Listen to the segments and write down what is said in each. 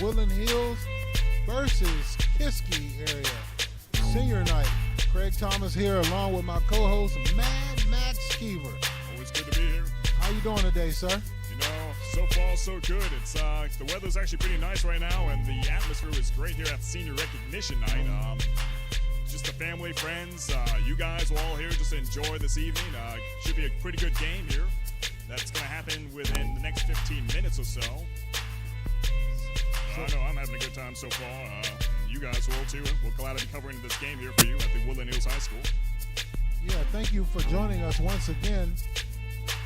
Woodland Hills versus Kiski Area Senior Night. Craig Thomas here along with my co-host Mad Max Skeever. Always good to be here. How you doing today, sir? You know, so far so good. It's the weather's actually pretty nice right now, and the atmosphere is great here at Senior Recognition Night. Just the family, friends, you guys will all here just to enjoy this evening. Should be a pretty good game here. That's going to happen within the next 15 minutes or so. I know I'm having a good time so far. You guys will too. We're glad to be covering this game here for you at the Woodland Hills High School. Yeah, thank you for joining us once again.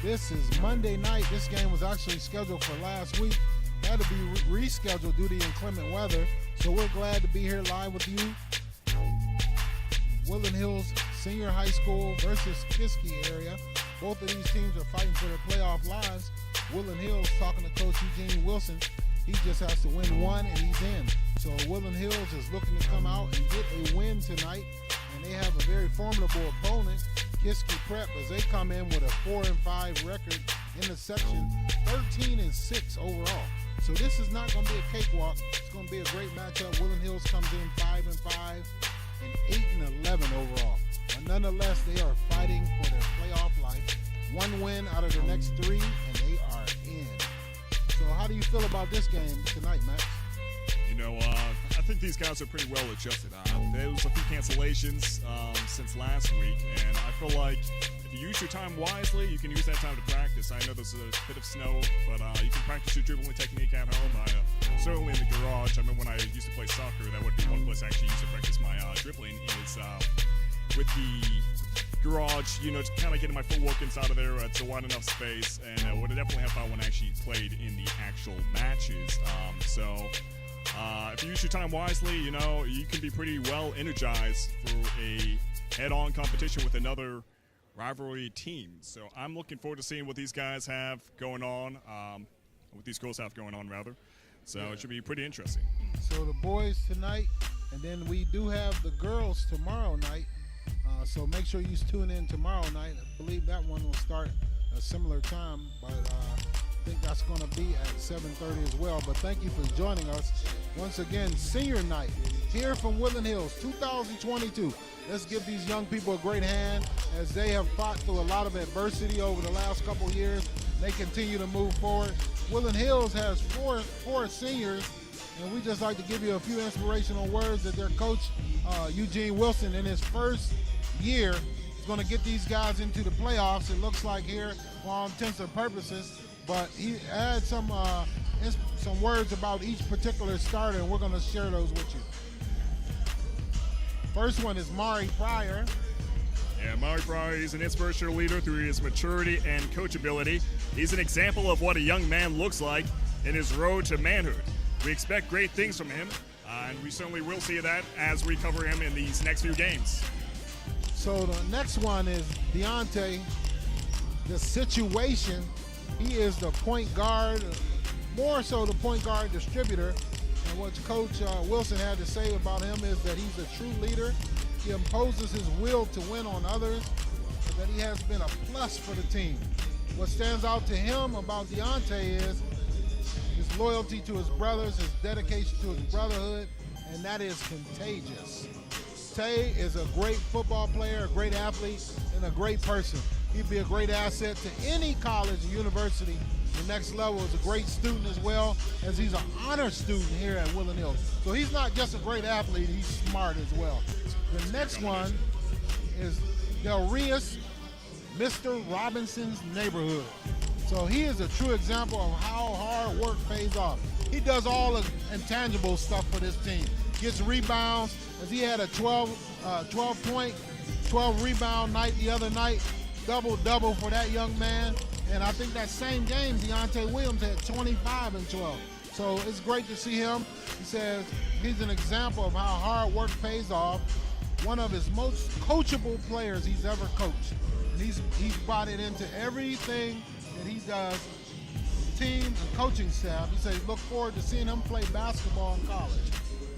This is Monday night. This game was actually scheduled for last week. Had to be rescheduled due to inclement weather. So we're glad to be here live with you. Woodland Hills Senior High School versus Kiski Area. Both of these teams are fighting for their playoff lives. Woodland Hills, talking to Coach Eugene Wilson, he just has to win one and he's in. So Woodland Hills is looking to come out and get a win tonight, and they have a very formidable opponent, Kiski Prep, as they come in with a 4-5 record in the section, 13-6 overall. So this is not going to be a cakewalk. It's going to be a great matchup. Woodland Hills comes in 5-5 and 8-11 overall. But nonetheless, they are fighting for their playoff life. One win out of the next three, and they are in. So how do you feel about this game tonight, Max? You know, I think these guys are pretty well adjusted. There was a few cancellations since last week, and I feel like if you use your time wisely, you can use that time to practice. I know there's a bit of snow, but you can practice your dribbling technique at home. Certainly in the garage. I remember when I used to play soccer, that would be one place I actually used to practice my dribbling is with the garage, you know, just kind of getting my footwork inside of there. It's a wide enough space, and would definitely help out when I actually played in the actual matches. If you use your time wisely, you know, you can be pretty well energized for a head-on competition with another rivalry team. So I'm looking forward to seeing what these guys have going on, what these girls have going on, rather. So It should be pretty interesting. So the boys tonight, and then we do have the girls tomorrow night. So make sure you tune in tomorrow night. I believe that one will start a similar time, but I think that's going to be at 7:30 as well. But thank you for joining us. Once again, senior night here from Woodland Hills, 2022. Let's give these young people a great hand as they have fought through a lot of adversity over the last couple of years. They continue to move forward. Woodland Hills has four seniors, and we just like to give you a few inspirational words that their coach, Eugene Wilson, in his first year is going to get these guys into the playoffs. It looks like here, for all intents and purposes, but he had some words about each particular starter, and we're going to share those with you. First one is Mari Pryor. Yeah, Mari Pryor is an inspirational leader through his maturity and coachability. He's an example of what a young man looks like in his road to manhood. We expect great things from him, and we certainly will see that as we cover him in these next few games. So the next one is Deontay, the situation. He is the point guard, more so the point guard distributor. And what Coach Wilson had to say about him is that he's a true leader. He imposes his will to win on others, and that he has been a plus for the team. What stands out to him about Deontay is his loyalty to his brothers, his dedication to his brotherhood, and that is contagious. Tay is a great football player, a great athlete, and a great person. He'd be a great asset to any college or university. The next level is a great student as well, as he's an honor student here at Woodland Hills. So he's not just a great athlete, he's smart as well. The next one is Del Rios, Mr. Robinson's neighborhood. So he is a true example of how hard work pays off. He does all the intangible stuff for this team. Gets rebounds, as he had a 12-point, 12-rebound night the other night. Double-double for that young man. And I think that same game, Deontay Williams had 25 and 12. So it's great to see him. He says he's an example of how hard work pays off. One of his most coachable players he's ever coached. And he's brought it into everything that he does, team and coaching staff. He says look forward to seeing him play basketball in college.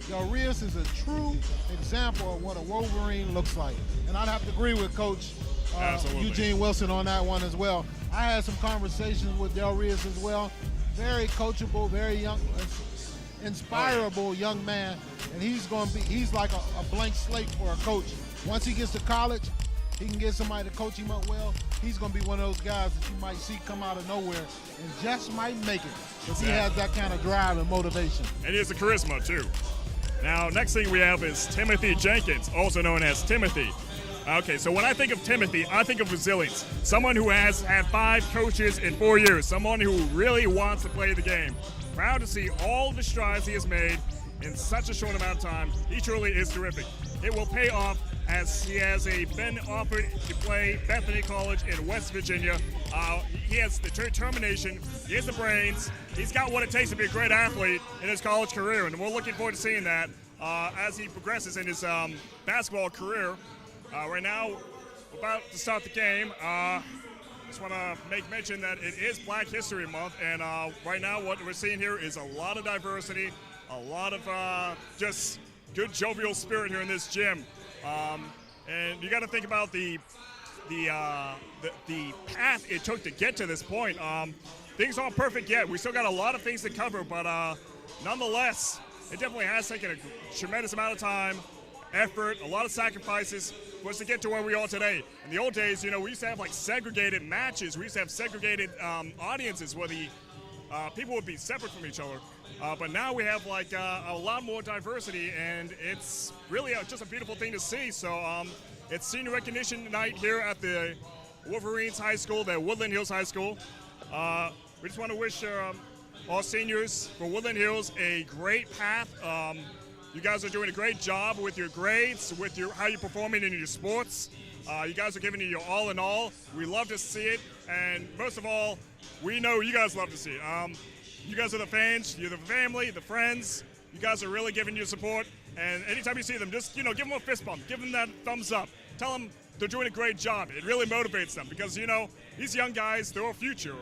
Del Rios is a true example of what a Wolverine looks like. And I'd have to agree with Coach Eugene Wilson on that one as well. I had some conversations with Del Rios as well. Very coachable, very young, inspirable young man, and he's like a blank slate for a coach. Once he gets to college, he can get somebody to coach him up well. He's going to be one of those guys that you might see come out of nowhere and just might make it because he has that kind of drive and motivation. And he has the charisma, too. Now, next thing we have is Timothy Jenkins, also known as Timothy. Okay, so when I think of Timothy, I think of resilience. Someone who has had 5 coaches in 4 years. Someone who really wants to play the game. Proud to see all the strides he has made in such a short amount of time. He truly is terrific. It will pay off as he has been offered to play Bethany College in West Virginia. He has the determination, he has the brains, he's got what it takes to be a great athlete in his college career, and we're looking forward to seeing that as he progresses in his basketball career. Right now, we're about to start the game. Just want to make mention that it is Black History Month, and right now what we're seeing here is a lot of diversity, a lot of just good jovial spirit here in this gym. And you got to think about the path it took to get to this point. Things aren't perfect yet. We still got a lot of things to cover, but nonetheless, it definitely has taken a tremendous amount of time, effort, a lot of sacrifices for us to get to where we are today. In the old days, we used to have like segregated matches. We used to have segregated audiences where the people would be separate from each other. But now we have like a lot more diversity, and it's really just a beautiful thing to see. So it's senior recognition night here at the Wolverines High School, the Woodland Hills High School. We just want to wish all seniors for Woodland Hills a great path. You guys are doing a great job with your grades, with how you're performing in your sports. You guys are giving it your all in all. We love to see it, and most of all, we know you guys love to see it. You guys are the fans, you're the family, the friends. You guys are really giving you support, and anytime you see them, just give them a fist bump, give them that thumbs up, tell them they're doing a great job. It really motivates them because these young guys, they're our future.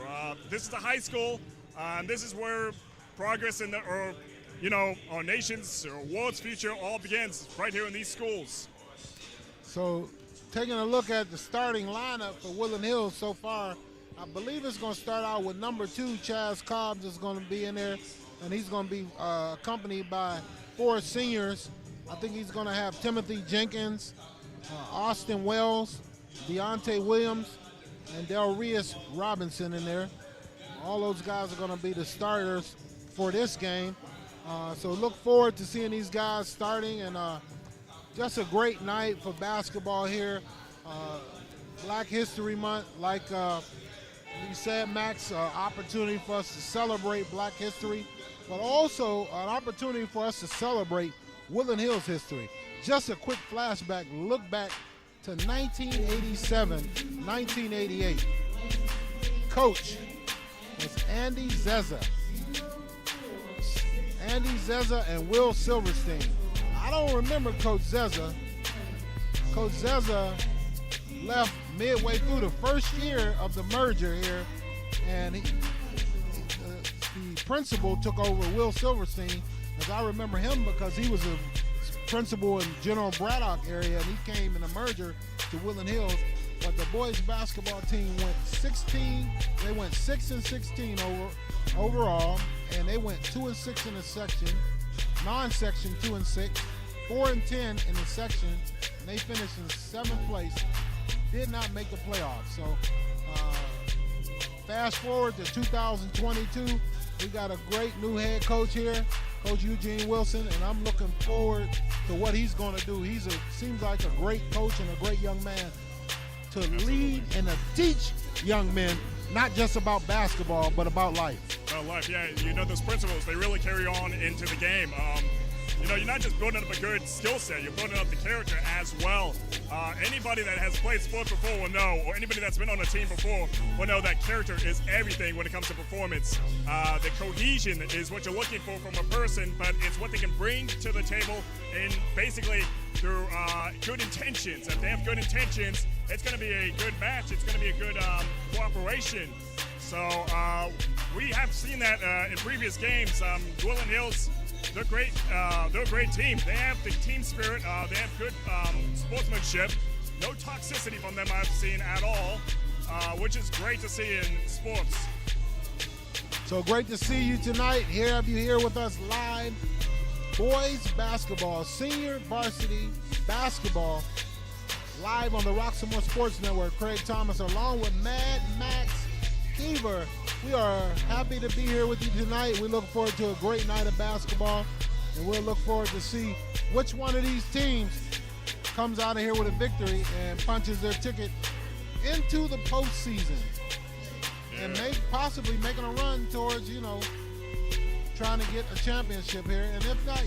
This is the high school, and this is where progress our nation's or world's future all begins right here in these schools. So, taking a look at the starting lineup for Woodland Hills so far, I believe it's going to start out with number 2, Chaz Cobbs is going to be in there, and he's going to be accompanied by 4 seniors. I think he's going to have Timothy Jenkins, Austin Wells, Deontay Williams, and Del Rios Robinson in there. All those guys are going to be the starters for this game. So look forward to seeing these guys starting, and just a great night for basketball here. Black History Month, like you said, Max, opportunity for us to celebrate Black history, but also an opportunity for us to celebrate Woodland Hills history. Just a quick flashback, look back to 1987, 1988. Coach was Andy Zeza. Andy Zeza and Will Silverstein. I don't remember Coach Zeza. Coach Zeza left midway through the first year of the merger here, and the principal took over Will Silverstein, as I remember him because he was a principal in General Braddock area, and he came in the merger to Woodland Hills. But the boys basketball team went 16. They went 6-16 overall, and they went 2-6 in the section, non-section 2-6, 4-10 in the section, and they finished in 7th place. Did not make the playoffs. So fast forward to 2022, we got a great new head coach here, Coach Eugene Wilson, and I'm looking forward to what he's going to do. He's seems like a great coach and a great young man to lead and to teach young men, not just about basketball, but about life. About life, yeah. Those principles, they really carry on into the game. You're not just building up a good skill set, you're building up the character as well. Anybody that has played sports before will know, or anybody that's been on a team before will know that character is everything when it comes to performance. The cohesion is what you're looking for from a person, but it's what they can bring to the table and basically through good intentions. If they have good intentions, it's going to be a good match. It's going to be a good cooperation. So we have seen that in previous games. Woodland Hills, they're great. They're a great team. They have the team spirit. They have good sportsmanship. No toxicity from them I've seen at all, which is great to see in sports. So great to see you tonight. Have you here with us live. Boys basketball, senior varsity basketball, live on the Roxamore Sports Network. Craig Thomas along with Mad Max Keever. We are happy to be here with you tonight. We look forward to a great night of basketball, and we'll look forward to see which one of these teams comes out of here with a victory and punches their ticket into the postseason. And possibly making a run towards, trying to get a championship here. And if not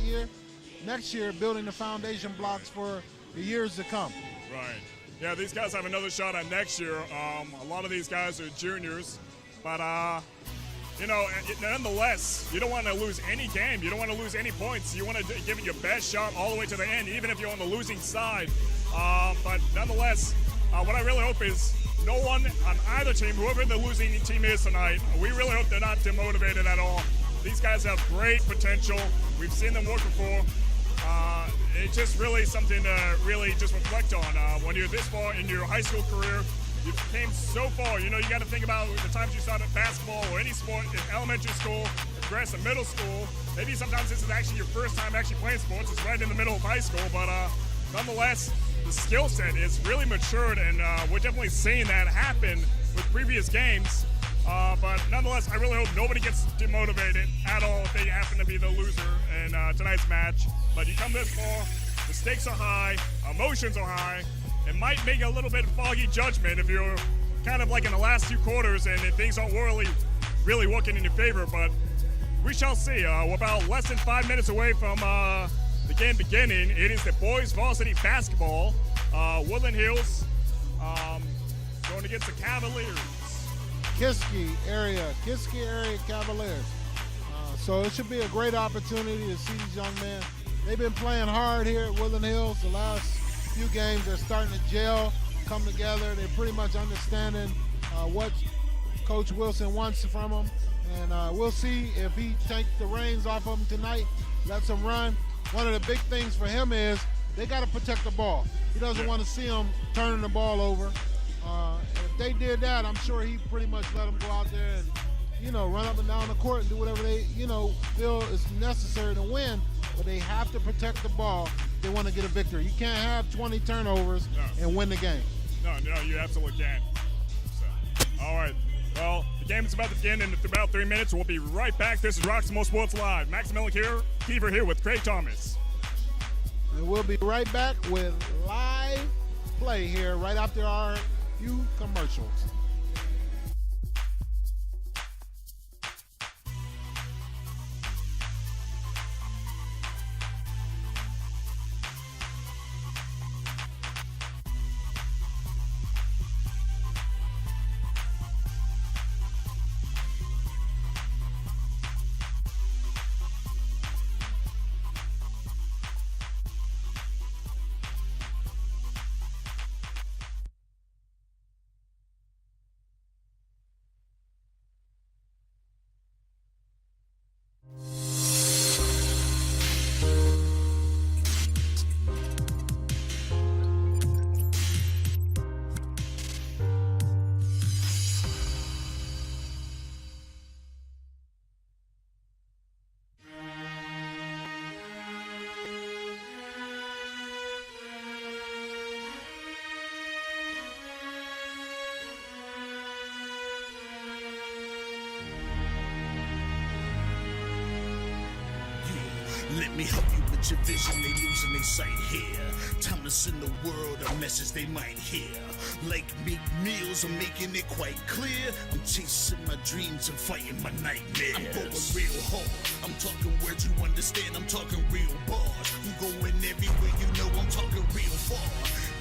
next year, building the foundation blocks for the years to come. Right. Yeah, these guys have another shot at next year. A lot of these guys are juniors. But, nonetheless, you don't want to lose any game. You don't want to lose any points. You want to give it your best shot all the way to the end, even if you're on the losing side. But nonetheless, what I really hope is no one on either team, whoever the losing team is tonight, we really hope they're not demotivated at all. These guys have great potential. We've seen them work before. It's just really something to really just reflect on. When you're this far in your high school career, you came so far. You got to think about the times you started basketball or any sport in elementary school, progress in middle school. Maybe sometimes this is actually your first time actually playing sports. It's right in the middle of high school, but nonetheless, the skill set is really matured, and we're definitely seeing that happen with previous games. But nonetheless, I really hope nobody gets demotivated at all if they happen to be the loser in tonight's match. But you come this far, the stakes are high, emotions are high. It might make a little bit foggy judgment if you're kind of like in the last two quarters and things aren't really working in your favor. But we shall see. We're about less than 5 minutes away from the game beginning. It is the boys varsity basketball. Woodland Hills going against the Cavaliers. Kiski Area Cavaliers. So it should be a great opportunity to see these young men. They've been playing hard here at Woodland Hills. The last few games, they're starting to gel, come together. They're pretty much understanding what Coach Wilson wants from them. And we'll see if he takes the reins off of them tonight, lets them run. One of the big things for him is they got to protect the ball. He doesn't want to see them turning the ball over. If they did that, I'm sure he pretty much let them go out there and, run up and down the court and do whatever they, feel is necessary to win. But they have to protect the ball if they want to get a victory. You can't have 20 turnovers and win the game. No, you absolutely can't. So, all right. Well, the game is about to begin in about 3 minutes. We'll be right back. This is Roxamore Sports Live. Maximilian Keever here with Craig Thomas. And we'll be right back with live play here right after our few commercials. Let me help you with your vision, they losing their sight here. Time to send the world a message they might hear. Like meat meals, I'm making it quite clear. I'm chasing my dreams and fighting my nightmares. I'm going real hard, I'm talking words you understand. I'm talking real bars, I'm going everywhere you know. I'm talking real far.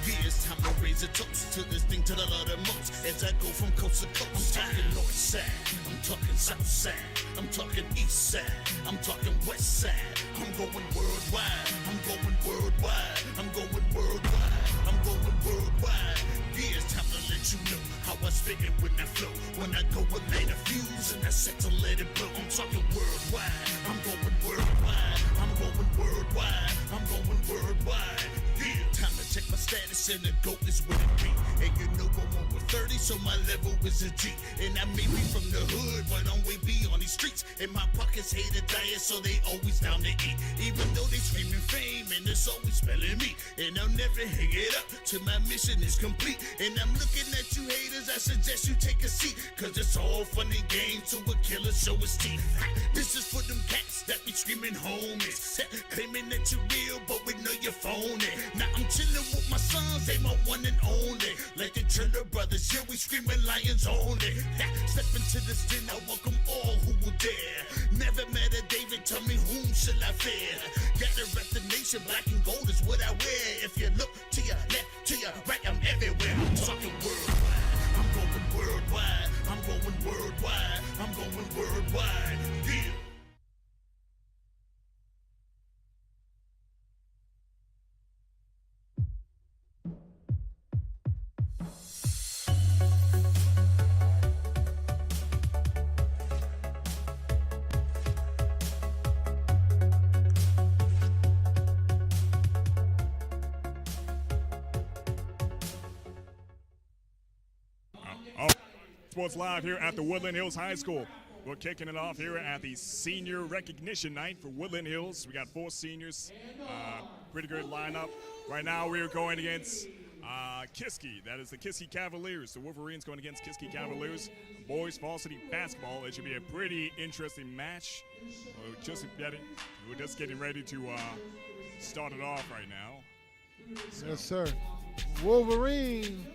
Yeah, it's time to raise a toast to this thing to the love the most. As I go from coast to coast, I'm talking north side, I'm talking south side, I'm talking east side, I'm talking west side. I'm going worldwide, I'm going worldwide, I'm going worldwide, I'm going worldwide. Yeah, it's time to let you know how I spit it when I flow. When I go and light a fuse and I set to let it blow. I'm talking worldwide, I'm going worldwide, I'm going worldwide, I'm going worldwide. Yeah, time to check my status and the GOAT is what it be. And you know I'm over 30, so my level is a G. And I may be from the hood, but I'm way beyond these streets. And my pockets hate a diet, so they always down to eat. Even though they screaming fame, and it's always spelling me. And I'll never hang it up till my mission is complete. And I'm looking at you haters, I suggest you take a seat. Cause it's all fun and games till a killer show his teeth. This is for them cats that be screaming homies. Claiming that you're real, but we know you're phony. Now I'm chilling with my sons, they my one and only. Like the Turner brothers, yeah, we screaming lions only. Step into this den, I welcome all who will dare. Never met a David, tell me whom shall I fear? Gotta rep the nation, black and gold is what I wear. If you look to your left, to your right, I'm everywhere. I'm talking worldwide, I'm going worldwide. I'm going worldwide, I'm going worldwide. Yeah. Sports Live here at the Woodland Hills High School. We're kicking it off here at the senior recognition night for Woodland Hills. We got 4 seniors, pretty good lineup. Right now we are going against Kiski. That is the Kiski Cavaliers. The Wolverines going against Kiski Cavaliers. Boys varsity basketball. It should be a pretty interesting match. We're just getting ready to start it off right now. So. Yes, sir. Wolverine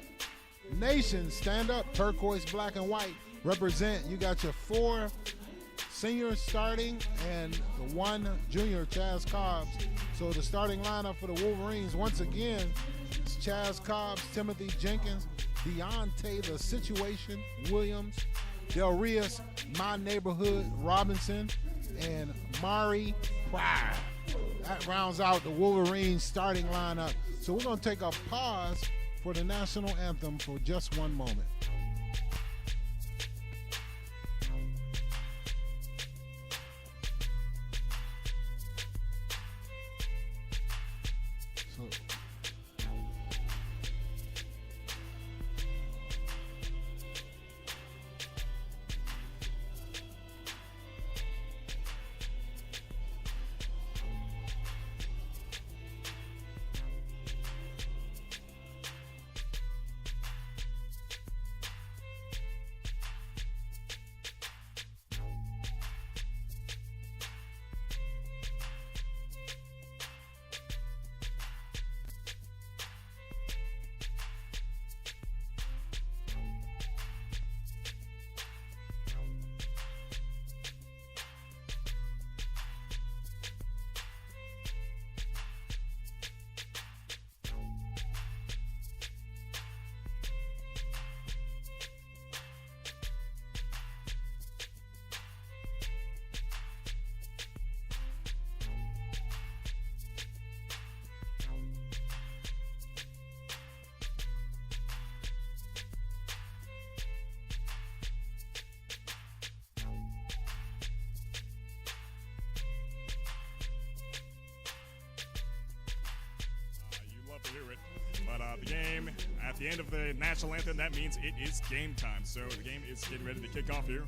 Nation, stand up. Turquoise, black, and white. Represent. You got your 4 seniors starting and the 1 junior, Chaz Cobbs. So the starting lineup for the Wolverines, once again, is Chaz Cobbs, Timothy Jenkins, Deontay The Situation Williams, Del Rios, My Neighborhood Robinson, and Mari Pride. That rounds out the Wolverines starting lineup. So we're going to take a pause for the national anthem for just one moment. The game at the end of the national anthem, that means it is game time. So the game is getting ready to kick off here.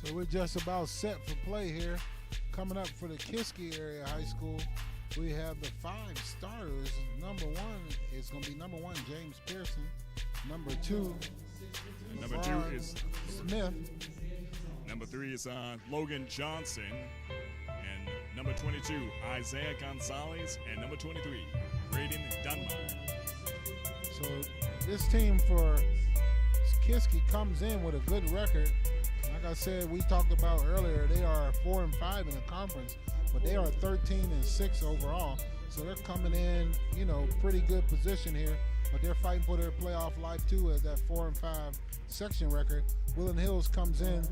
So we're just about set for play here. Coming up for the Kiski Area High School, we have the 5 starters. Number 1 is going to be number 1, James Pearson. Number 2, number 2 is Smith. Number 3 is Logan Johnson. And number 22, Isaiah Gonzalez. And number 23, Braden Dunbar. So this team for Kiski comes in with a good record. Like I said, we talked about earlier, they are 4-5 in the conference, but they are 13-6 overall. So they're coming in, pretty good position here, but they're fighting for their playoff life too as that 4-5 section record. Woodland Hills comes in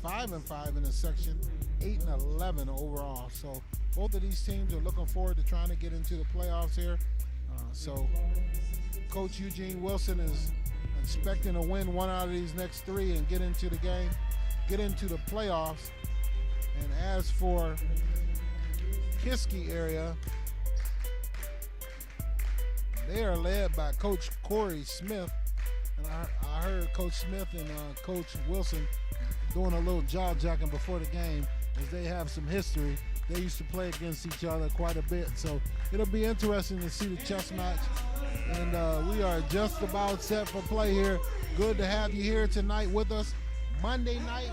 5-5 in the section, 8-11 overall. So both of these teams are looking forward to trying to get into the playoffs here. So Coach Eugene Wilson is expecting to win 1 out of these next 3 and get into the game, get into the playoffs. And as for Kiski area, They are led by Coach Corey Smith. And I heard Coach Smith and Coach Wilson doing a little jaw jacking before the game, as they have some history. They used to play against each other quite a bit. So it'll be interesting to see the chess match. And we are just about set for play here. Good to have you here tonight with us. Monday night,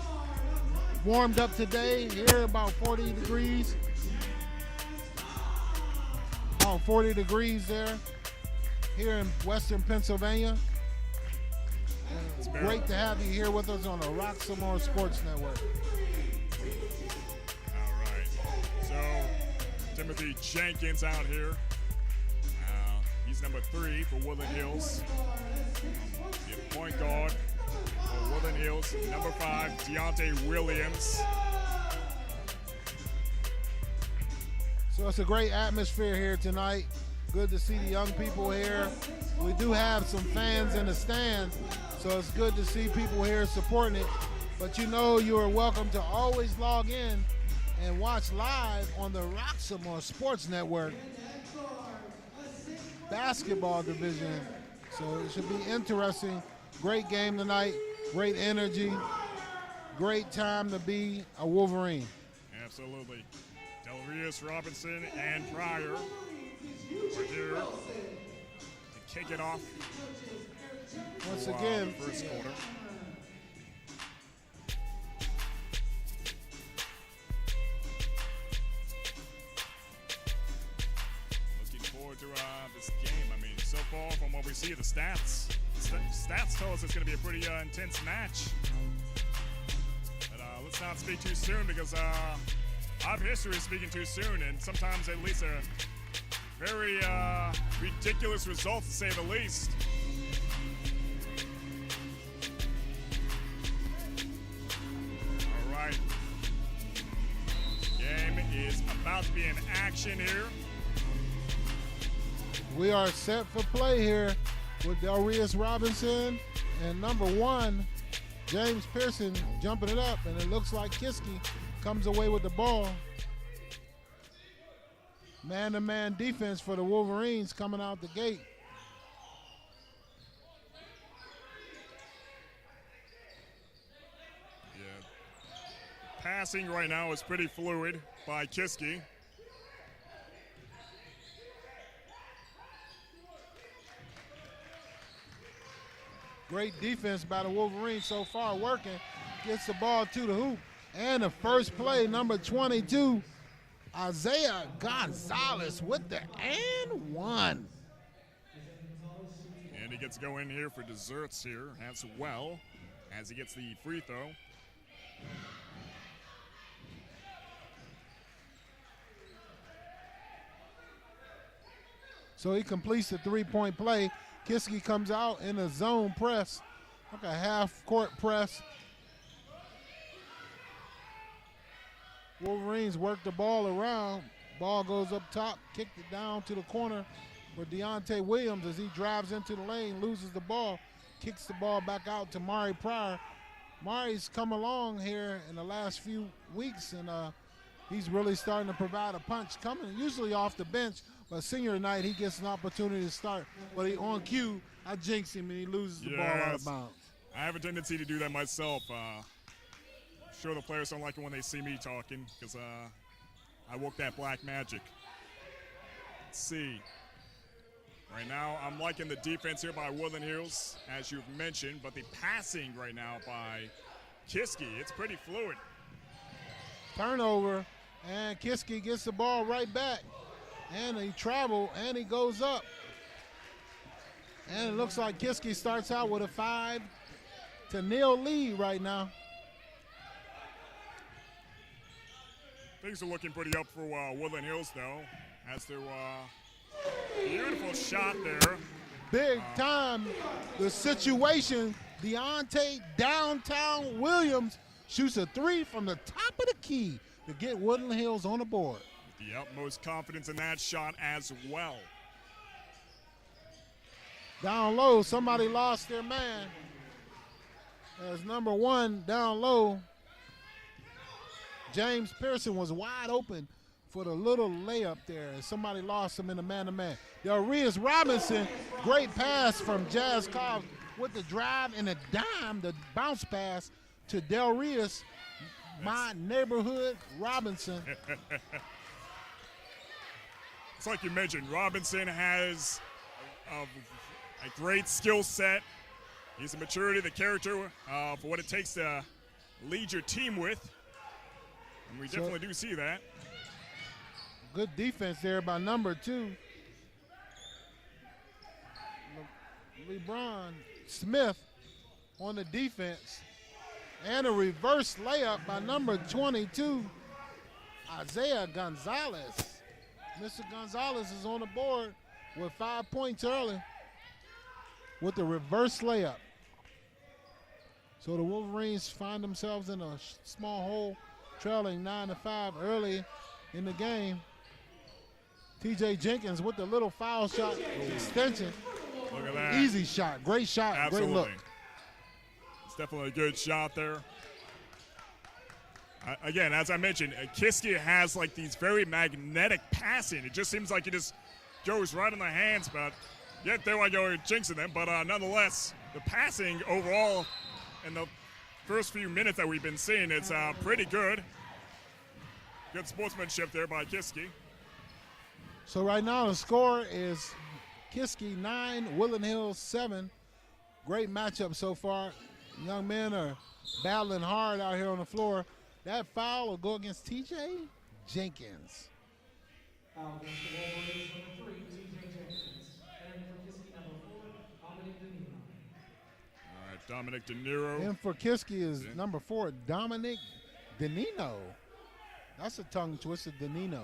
warmed up today, here about 40 degrees. About 40 degrees there, here in Western Pennsylvania. It's great to have you here with us on the Roxamore Sports Network. All right. So, Timothy Jenkins out here. He's number 3 for Woodland Hills. The point guard for Woodland Hills. Number 5, Deontay Williams. So it's a great atmosphere here tonight. Good to see the young people here. We do have some fans in the stands, so it's good to see people here supporting it. But you know you are welcome to always log in and watch live on the Roxamore Sports Network basketball division. So it should be interesting. Great game tonight, great energy, great time to be a Wolverine. Absolutely. Delrius Robinson and Pryor are here to kick it off. Once again, first quarter. Looking forward to this game. I mean, so far from what we see, the stats tell us it's going to be a pretty intense match. But let's not speak too soon, because our history is speaking too soon, and sometimes it leads to very ridiculous results, to say the least. All right. Game is about to be in action here. We are set for play here with Delrius Robinson and number 1, James Pearson, jumping it up, and it looks like Kiski comes away with the ball. Man-to-man defense for the Wolverines coming out the gate. Yeah. Passing right now is pretty fluid by Kiski. Great defense by the Wolverines so far, working. Gets the ball to the hoop. And the first play, number 22, Isaiah Gonzalez with the and 1. And he gets to go in here for desserts here as well, as he gets the free throw. So he completes the 3-point play. Kiski comes out in a zone press, like a half-court press. Wolverines work the ball around. Ball goes up top, kicked it down to the corner for Deontay Williams as he drives into the lane, loses the ball, kicks the ball back out to Mari Pryor. Mari's come along here in the last few weeks, and he's really starting to provide a punch, coming usually off the bench, but senior night he gets an opportunity to start. But he on cue, I jinx him and he loses the ball out of bounds. I have a tendency to do that myself. Sure, the players don't like it when they see me talking, because I woke that black magic. Let's see. Right now, I'm liking the defense here by Woodland Hills, as you've mentioned, but the passing right now by Kiski, it's pretty fluid. Turnover, and Kiski gets the ball right back. And he traveled, and he goes up. And it looks like Kiski starts out with a 5-0 lead right now. Things are looking pretty up for Woodland Hills, though, as their beautiful shot there. Big time, the situation. Deontay Downtown Williams shoots a 3 from the top of the key to get Woodland Hills on the board. The utmost confidence in that shot as well. Down low, somebody lost their man. As number 1 down low, James Pearson was wide open for the little layup there. Somebody lost him in the man-to-man. Del Reyes Robinson, great pass from Jazz Cobbs with the drive and a dime, the bounce pass to Del Reyes, my neighborhood Robinson. It's like you mentioned, Robinson has a great skill set. He's the maturity, the character for what it takes to lead your team with. And we definitely do see that. Good defense there by number 2. LeBron Smith on the defense. And a reverse layup by number 22, Isaiah Gonzalez. Mr. Gonzalez is on the board with 5 points early with the reverse layup. So the Wolverines find themselves in a small hole, trailing 9-5 early in the game. TJ Jenkins with the little foul shot extension. Look at that. Easy shot, great shot, Absolutely. great look. It's definitely a good shot there. Again, as I mentioned, Kiski has like these very magnetic passing. It just seems like it just goes right in the hands, but yet there I go jinxing them. But nonetheless, the passing overall in the first few minutes that we've been seeing, it's pretty good. Good sportsmanship there by Kiski. So right now the score is Kiski 9, Woodland Hills 7. Great matchup so far. Young men are battling hard out here on the floor. That foul will go against TJ Jenkins. Foul against the Wolverines, number 3, TJ Jenkins. And for Kiski, number 4, Dominic De Niro. All right, Dominic De Niro. And for Kiski is number 4, Dominic Danino. That's a tongue twister, Danino.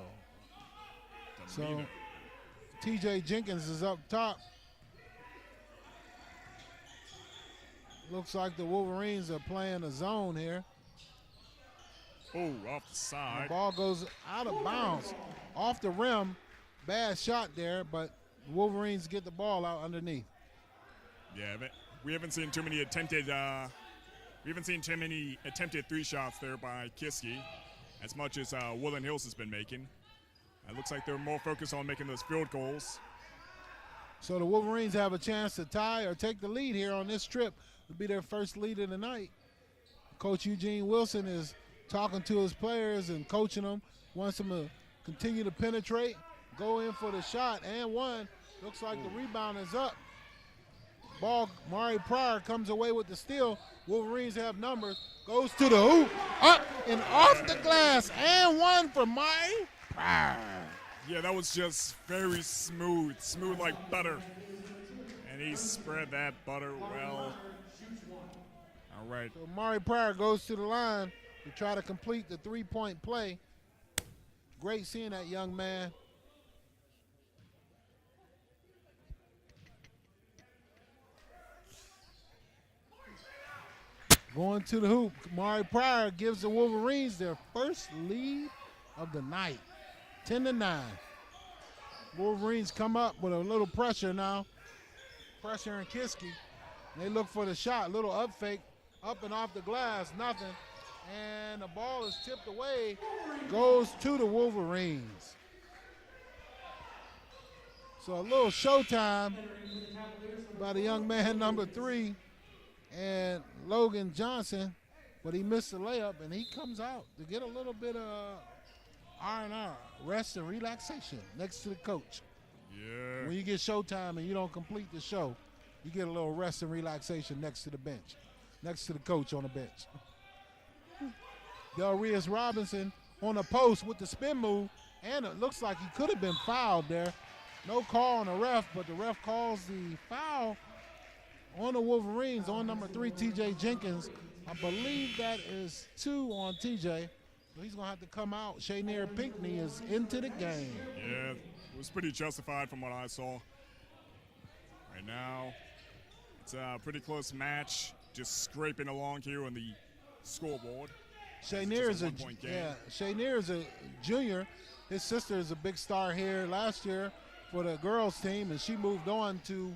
So TJ Jenkins is up top. Looks like the Wolverines are playing a zone here. Oh, off the side. The ball goes out of bounds, off the rim. Bad shot there, but the Wolverines get the ball out underneath. Yeah, but we haven't seen too many attempted. Attempted 3 shots there by Kiski, as much as Woodland Hills has been making. It looks like they're more focused on making those field goals. So the Wolverines have a chance to tie or take the lead here on this trip. It'll be their first lead of the night. Coach Eugene Wilson is talking to his players and coaching them. Wants them to continue to penetrate, go in for the shot, and one. Looks like the rebound is up. Ball, Mari Pryor comes away with the steal. Wolverines have numbers. Goes to the hoop, up and off the glass, and one for Mari Pryor. Yeah, that was just very smooth like butter. And he spread that butter well. All right. So Mari Pryor goes to the line to try to complete the 3-point play. Great seeing that young man. Going to the hoop, Mari Pryor gives the Wolverines their first lead of the night, 10-9. Wolverines come up with a little pressure now. Pressure in Kiski. They look for the shot, little up fake, up and off the glass, nothing. And the ball is tipped away, goes to the Wolverines. So a little showtime by the young man, number 3, and Logan Johnson, but he missed the layup, and he comes out to get a little bit of R&R, rest and relaxation, next to the coach. Yeah. When you get showtime and you don't complete the show, you get a little rest and relaxation next to the bench, next to the coach on the bench. Del Reyes Robinson on the post with the spin move, and it looks like he could have been fouled there. No call on the ref, but the ref calls the foul on the Wolverines on number 3, TJ Jenkins. I believe that is 2 on TJ. So he's going to have to come out. Shanair Pinckney is into the game. Yeah, it was pretty justified from what I saw. Right now, it's a pretty close match, just scraping along here on the scoreboard. Shanair is one-point game. Shanair is a junior. His sister is a big star here last year for the girls team, and she moved on to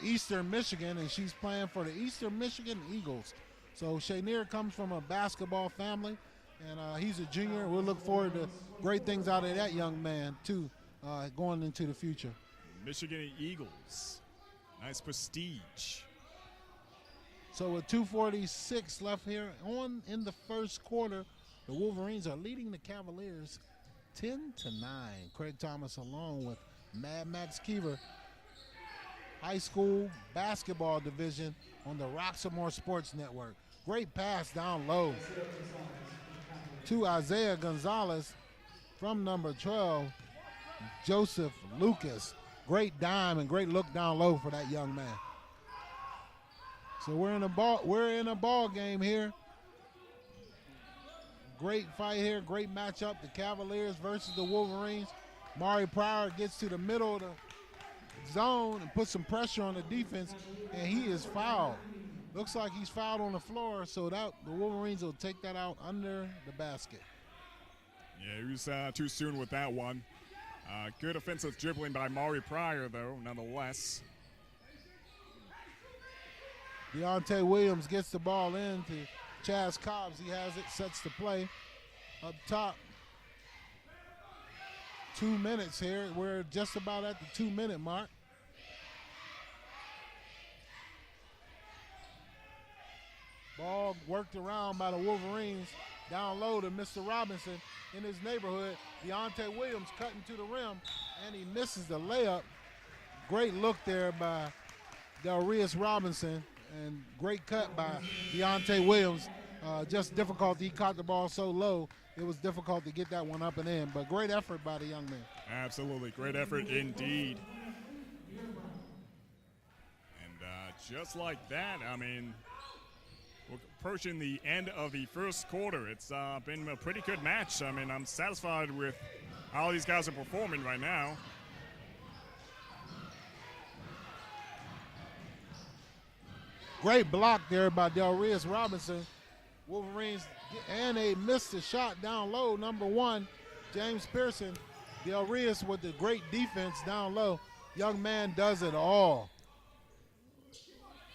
Eastern Michigan, and she's playing for the Eastern Michigan Eagles. So Shanair comes from a basketball family, And he's a junior. We'll look forward to great things out of that young man, too, going into the future. Michigan Eagles. Nice prestige. So with 2:46 left here on in the first quarter, the Wolverines are leading the Cavaliers 10-9. Craig Thomas along with Mad Max Keever. High school basketball division on the Roxamore Sports Network. Great pass down low to Isaiah Gonzalez from number 12, Joseph Lucas. Great dime and great look down low for that young man. So we're in a ball game here. Great fight here, great matchup. The Cavaliers versus the Wolverines. Mari Pryor gets to the middle of the zone and puts some pressure on the defense, and he is fouled. Looks like he's fouled on the floor, so that the Wolverines will take that out under the basket. Yeah, he was too soon with that one. Good offensive dribbling by Mari Pryor, though, nonetheless. Deontay Williams gets the ball in to Chaz Cobbs. He has it, sets the play up top. 2 minutes here. We're just about at the 2-minute mark. Ball worked around by the Wolverines. Down low to Mr. Robinson in his neighborhood. Deontay Williams cutting to the rim, and he misses the layup. Great look there by Delrius Robinson, and great cut by Deontay Williams. Just difficulty. He caught the ball so low, it was difficult to get that one up and in, but great effort by the young man. Absolutely, great effort indeed. And just like that, I mean, we're approaching the end of the first quarter. It's been a pretty good match. I mean, I'm satisfied with how these guys are performing right now. Great block there by Delrius Robinson. Wolverines, and they missed the shot down low. Number 1, James Pearson. Delrius with the great defense down low. Young man does it all.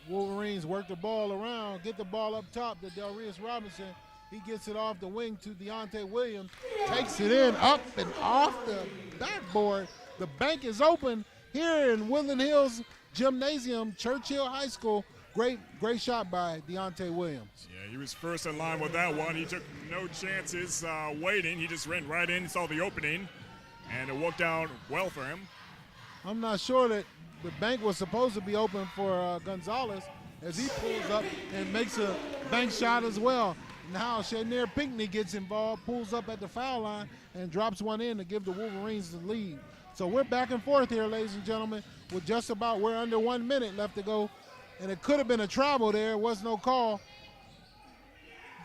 Wolverines work the ball around, get the ball up top to Delrius Robinson. He gets it off the wing to Deontay Williams. Takes it in, up and off the backboard. The bank is open here in Woodland Hills Gymnasium, Churchill High School. Great shot by Deontay Williams. Yeah, he was first in line with that one. He took no chances waiting. He just ran right in, saw the opening, and it worked out well for him. I'm not sure that the bank was supposed to be open for Gonzalez as he pulls up and makes a bank shot as well. Now Shanier Pinckney gets involved, pulls up at the foul line, and drops one in to give the Wolverines the lead. So we're back and forth here, ladies and gentlemen, with just about, we're under 1 minute left to go. And it could have been a travel there. Was no call.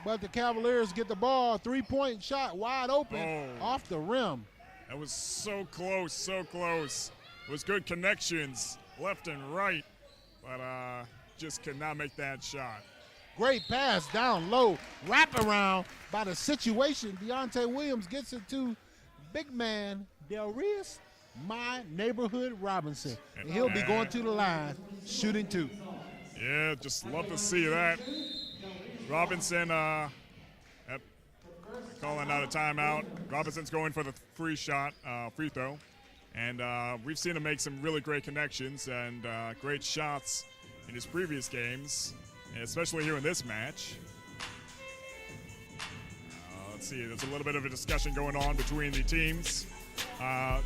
But the Cavaliers get the ball. 3-point shot wide open off the rim. That was so close, so close. It was good connections left and right, but just could not make that shot. Great pass down low. Wraparound by the situation. Deontay Williams gets it to big man Delrius, my neighborhood Robinson. And he'll be going to the line, shooting 2. Yeah, just love to see that. Robinson calling out a timeout. Robinson's going for the free throw. And we've seen him make some really great connections and great shots in his previous games, especially here in this match. Let's see, there's a little bit of a discussion going on between the teams.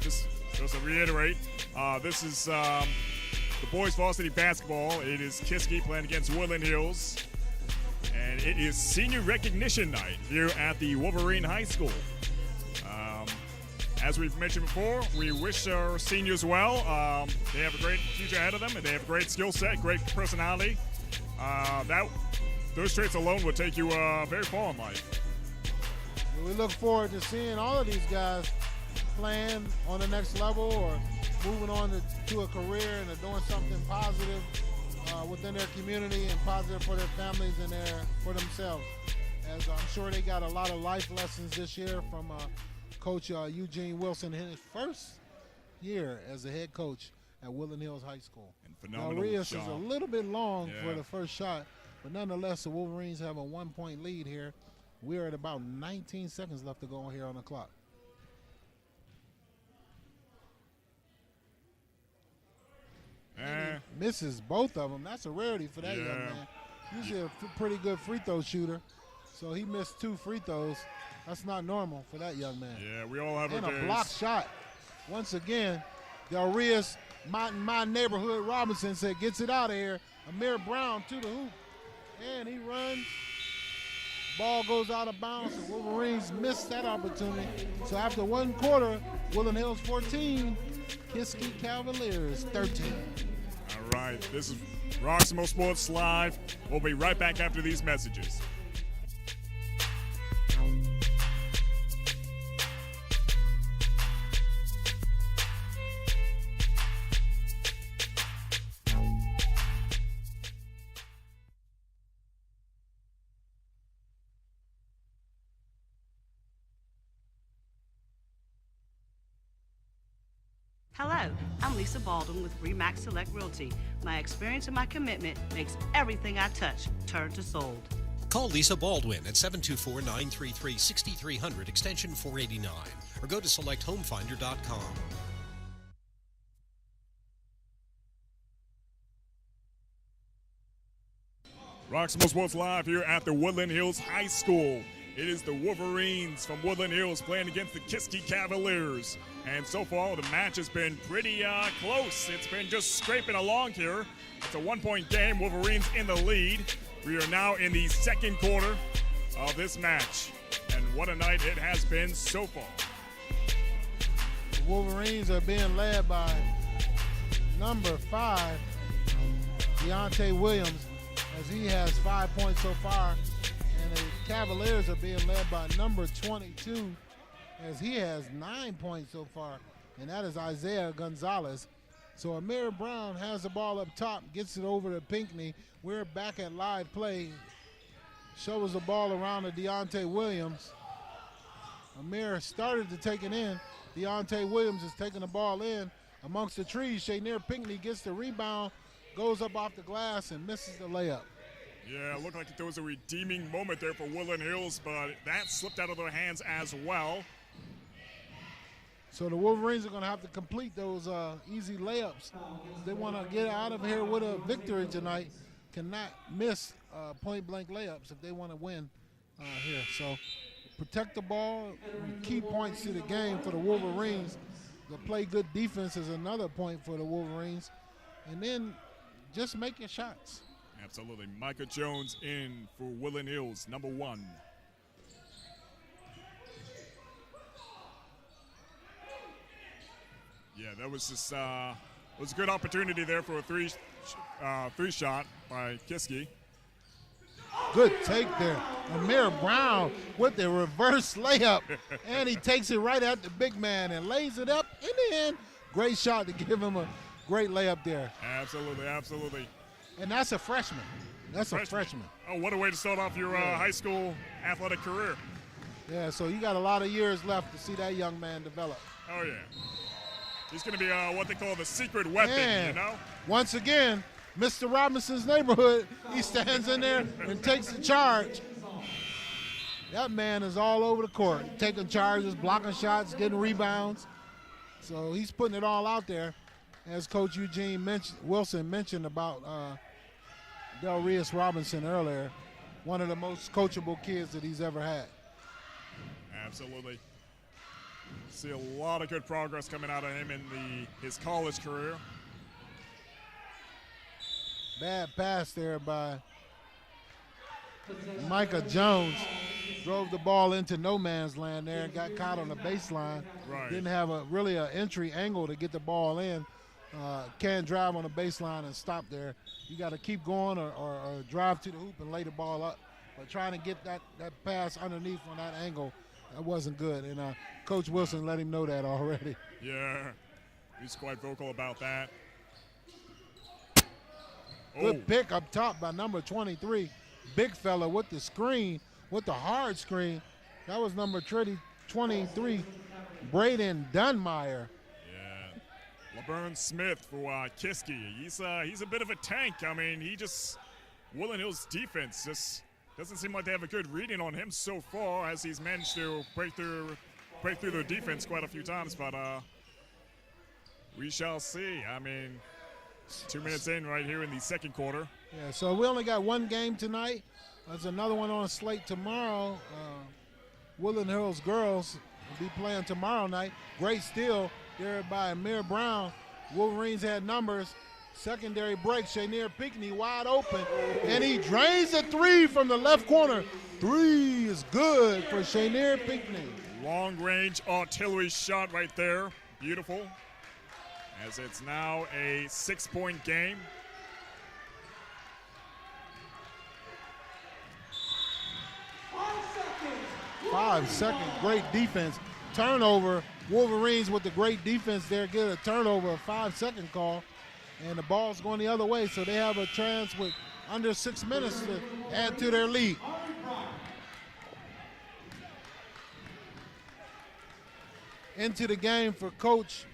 Just to reiterate, this is the boys varsity basketball. It is Kiski playing against Woodland Hills. And it is senior recognition night here at the Wolverine High School. As we've mentioned before, we wish our seniors well. They have a great future ahead of them, and they have a great skill set, great personality. Those traits alone will take you very far in life. We look forward to seeing all of these guys playing on the next level or moving on to a career and doing something positive within their community and positive for their families and for themselves. As I'm sure they got a lot of life lessons this year from Coach Eugene Wilson in his first year as a head coach at Woodland Hills High School. And phenomenal Delrius job. is a little bit long for the first shot, but nonetheless the Wolverines have a 1-point lead here We're at about 19 seconds left to go here on the clock. Misses both of them. That's a rarity for that young man. Usually a pretty good free throw shooter. So he missed 2 free throws. That's not normal for that young man. Yeah, we all have and our a days. block shot. Once again, Del Rios, my neighborhood, Robinson said, gets it out of here. Amir Brown to the hoop. And he runs. Ball goes out of bounds. The Wolverines missed that opportunity. So after 1 quarter, Woodland Hills 14, Kiski Cavaliers 13. All right, this is Roxamore Sports Live. We'll be right back after these messages. Hello, I'm Lisa Baldwin with Remax Select Realty. My experience and my commitment makes everything I touch turn to sold. Call Lisa Baldwin at 724-933-6300 extension 489 or go to selecthomefinder.com. Roxamore Sports Live here at the Woodland Hills High School. It is the Wolverines from Woodland Hills playing against the Kiski Cavaliers. And so far, the match has been pretty close. It's been just scraping along here. It's a 1-point game. Wolverines in the lead. We are now in the 2nd quarter of this match. And what a night it has been so far. The Wolverines are being led by number 5, Deontay Williams, as he has 5 points so far. And the Cavaliers are being led by number 22, as he has 9 points so far, and that is Isaiah Gonzalez. So Amir Brown has the ball up top, gets it over to Pinckney. We're back at live play. Shows the ball around to Deontay Williams. Amir started to take it in. Deontay Williams is taking the ball in amongst the trees. Shanair Pinckney gets the rebound, goes up off the glass, and misses the layup. Yeah, it looked like there was a redeeming moment there for Woodland Hills, but that slipped out of their hands as well. So the Wolverines are going to have to complete those easy layups. If they want to get out of here with a victory tonight, cannot miss point-blank layups if they want to win here. So protect the ball, key points to the game for the Wolverines. To play good defense is another point for the Wolverines. And then just make your shots. Absolutely. Micah Jones in for Woodland Hills, number 1. Yeah, that was just was a good opportunity there for a three shot by Kiski. Good take there. Amir Brown with the reverse layup, and he takes it right at the big man and lays it up in the end. Great shot to give him a great layup there. Absolutely, absolutely. And that's a freshman. That's a freshman. Oh, what a way to start off your high school athletic career. Yeah, so you got a lot of years left to see that young man develop. Oh, yeah. He's going to be what they call the secret weapon, And you know? once again, Mr. Robinson's neighborhood, he stands in there and takes the charge. That man is all over the court, taking charges, blocking shots, getting rebounds. So he's putting it all out there. As Coach Eugene Wilson mentioned about Del Rios Robinson earlier, one of the most coachable kids that he's ever had. Absolutely. See a lot of good progress coming out of him in his college career. Bad pass there by Micah Jones. Drove the ball into no man's land there and got caught on the baseline. Right. Didn't have really an entry angle to get the ball in. Can't drive on the baseline and stop there. You got to keep going or drive to the hoop and lay the ball up. But trying to get that pass underneath on that angle, that wasn't good. And Coach Wilson let him know that already. Yeah, he's quite vocal about that. Good pick up top by number 23. Big fella with the screen, with the hard screen. That was number 23, Braden Dunmeyer. Yeah, LeBron Smith for Kiski. He's a bit of a tank. I mean, Woodland Hills defense just Doesn't seem like they have a good reading on him so far, as he's managed to break through their defense quite a few times. But we shall see. I mean, 2 minutes in right here in the second quarter. Yeah, so we only got one game tonight. There's another one on slate tomorrow. Woodland Hills girls will be playing tomorrow night. Great steal there by Amir Brown. Wolverines had numbers. Secondary break, Shanier Pinckney wide open, and he drains a three from the left corner. Three is good for Shanier Pinckney. Long-range artillery shot right there. Beautiful. As it's now a 6-point game. Five seconds, great defense. Turnover, Wolverines with the great defense there get a turnover, a 5-second call. And the ball's going the other way, so they have a chance with under 6 minutes to add to their lead. Into the game for Coach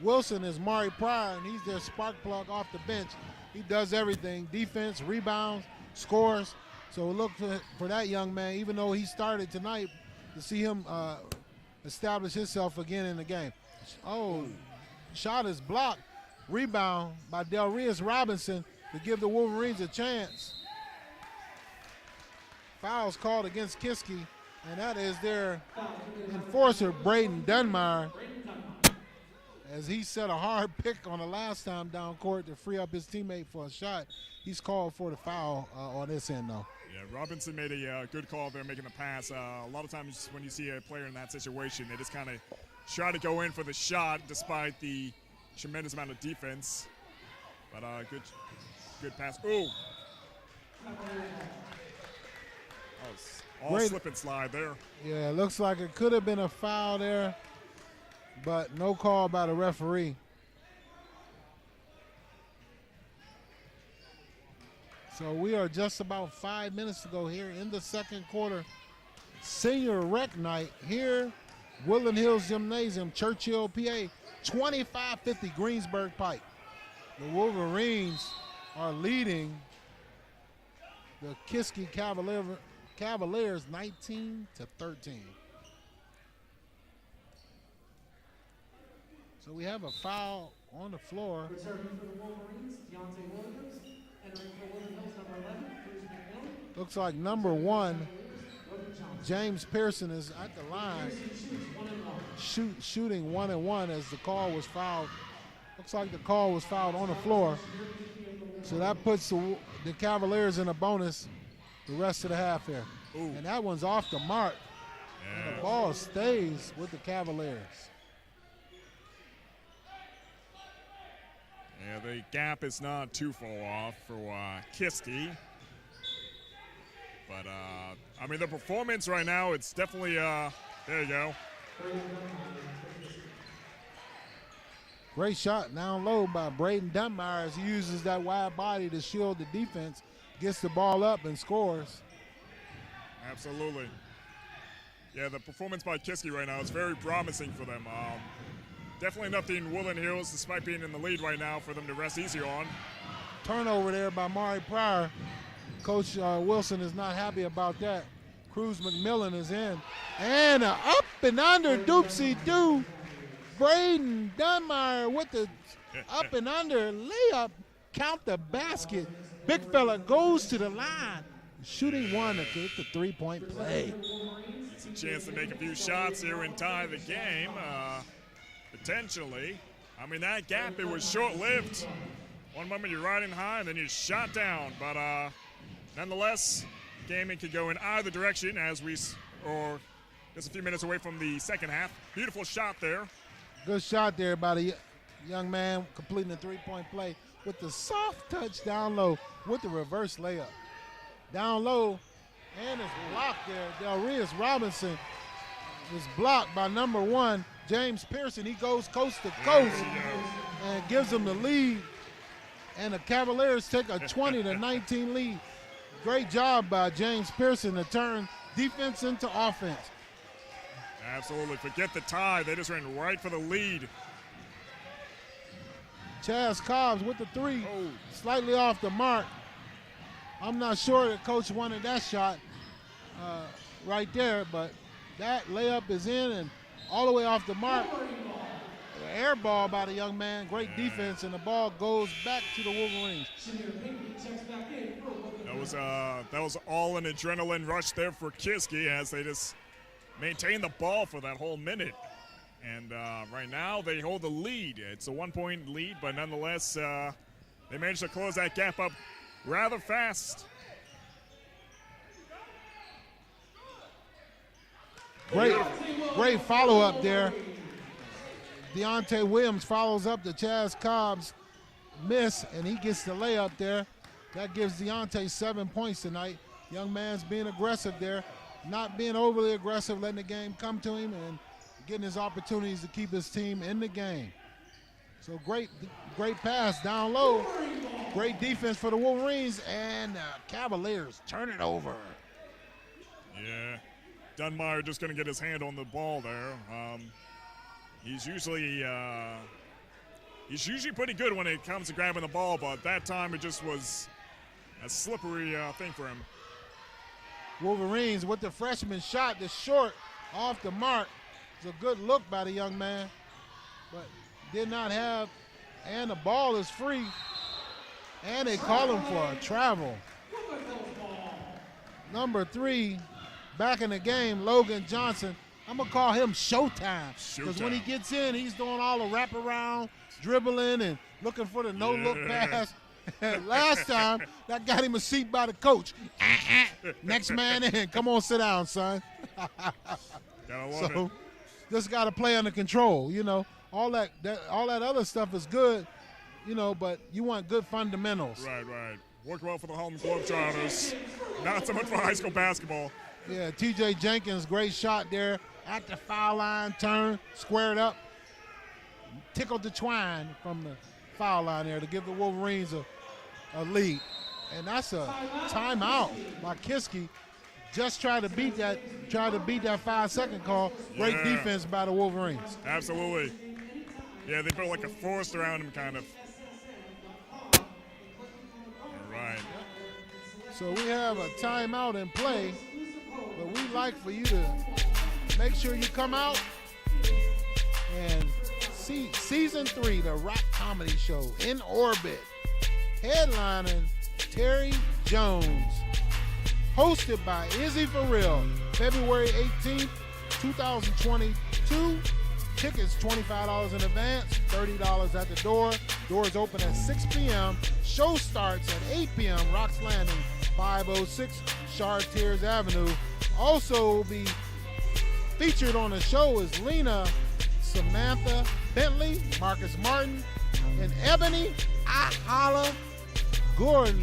Wilson is Mari Pryor, and he's their spark plug off the bench. He does everything, defense, rebounds, scores. So look for that young man, even though he started tonight, to see him establish himself again in the game. Oh, shot is blocked. Rebound by Del Rios Robinson to give the Wolverines a chance. Fouls called against Kiski, and that is their enforcer, Braden Dunmire, as he set a hard pick on the last time down court to free up his teammate for a shot. He's called for the foul on this end, though. Yeah, Robinson made a good call there making the pass. A lot of times when you see a player in that situation, they just kind of try to go in for the shot despite the tremendous amount of defense, but good pass. Ooh, all Great. slip and slide there. Yeah, it looks like it could have been a foul there, but no call by the referee. So we are just about 5 minutes to go here in the second quarter. Senior rec night here, Woodland Hills Gymnasium, Churchill, PA. 25-50 Greensburg Pike. The Wolverines are leading the Kiski Cavaliers 19-13. So we have a foul on the floor. Reserving for the Wolverines, Deontay Williams. Entering for Woodland Hills, number 11, Cruz McMillan. Looks like number 1, James Pearson, is at the line. Shooting 1-1 as the call was fouled. Looks like the call was fouled on the floor. So that puts the Cavaliers in a bonus the rest of the half here. Ooh. And that one's off the mark. Yeah. And the ball stays with the Cavaliers. Yeah, the gap is not too far off for Kiski. But, I mean, the performance right now, it's definitely, there you go. Great shot down low by Braden Dunmire as he uses that wide body to shield the defense, gets the ball up and scores. Absolutely. Yeah, the performance by Kiski right now is very promising for them. Definitely nothing Woodland Hills, despite being in the lead right now, for them to rest easy on. Turnover there by Mari Pryor. Coach Wilson is not happy about that. Cruz McMillan is in. And a up and under doopsie-doo. Braden Dunmire with the up and under layup. Count the basket. Big fella goes to the line. Shooting one to get the three-point play. It's a chance to make a few shots here and tie the game, potentially. I mean, that gap, it was short-lived. One moment you're riding high, and then you shot down. But nonetheless, gaming could go in either direction or just a few minutes away from the second half. Beautiful shot there. Good shot there by the young man completing the three-point play with the soft touch down low with the reverse layup. Down low, and it's blocked there. Del Rios Robinson was blocked by number 1, James Pearson. He goes coast to coast and gives them the lead. And the Cavaliers take a 20-19 lead. Great job by James Pearson to turn defense into offense. Absolutely. Forget the tie. They just ran right for the lead. Chaz Cobbs with the three, slightly off the mark. I'm not sure that coach wanted that shot. right there, but that layup is in and all the way off the mark. Air ball by the young man, great defense, and the ball goes back to the Wolverines. That was all an adrenaline rush there for Kiski as they just maintained the ball for that whole minute. And right now they hold the lead. It's a 1-point lead, but nonetheless they managed to close that gap up rather fast. Great follow-up there. Deontay Williams follows up the Chaz Cobb's miss, and he gets the layup there. That gives Deontay 7 points tonight. Young man's being aggressive there, not being overly aggressive, letting the game come to him and getting his opportunities to keep his team in the game. So great pass down low. Great defense for the Wolverines, and Cavaliers turn it over. Yeah, Dunmeyer just going to get his hand on the ball there. He's usually pretty good when it comes to grabbing the ball, but that time it just was a slippery thing for him. Wolverines with the freshman shot, the short off the mark. It's a good look by the young man, but did not have, and the ball is free, and they call him for a travel. Number 3, back in the game, Logan Johnson. I'm going to call him Showtime, because when he gets in, he's doing all the wraparound, dribbling, and looking for the no-look pass. Last time, that got him a seat by the coach. Next man in. Come on, sit down, son. Gotta love it. Just got to play under control, you know. All that other stuff is good, you know, but you want good fundamentals. Right. Worked well for the Home Globetrotters. Not so much for high school basketball. Yeah, T.J. Jenkins, great shot there at the foul line, turn, squared up, tickled the twine from the foul line there to give the Wolverines a lead. And that's a timeout by Kiski. Just try to beat that 5-second call. Great defense by the Wolverines. Absolutely. Yeah, they put like a force around him, kind of. All right. So we have a timeout in play, but we'd like for you to make sure you come out and see Season 3, the Rock Comedy Show, in orbit, headlining Terry Jones, hosted by Izzy for Real, February 18th, 2022. Tickets $25 in advance, $30 at the door. Doors open at 6 p.m. Show starts at 8 p.m. Rocks Landing, 506 Chartiers Avenue. Also will be featured on the show is Lena, Samantha Bentley, Marcus Martin, and Ebony Ahala Gordon.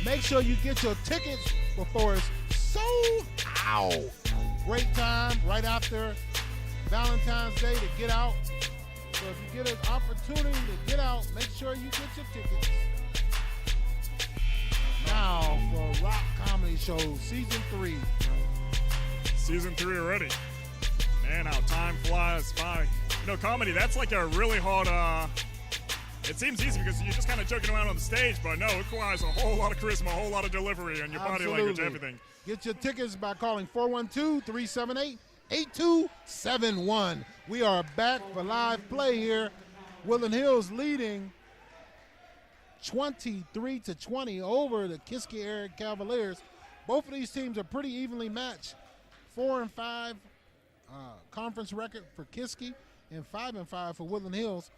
Make sure you get your tickets before it's sold out. Great time right after Valentine's Day to get out. So if you get an opportunity to get out, make sure you get your tickets. Now for Rock Comedy Show Season 3. Season 3 already. Man, how time flies by. You know, comedy, that's like a really hard, it seems easy because you're just kind of joking around on the stage, but no, it requires a whole lot of charisma, a whole lot of delivery, and your body language, everything. Get your tickets by calling 412-378-8271. We are back for live play here. Woodland Hills leading 23-20 over the Kiski Area Cavaliers. Both of these teams are pretty evenly matched. 4-5 conference record for Kiski and 5-5 for Woodland Hills.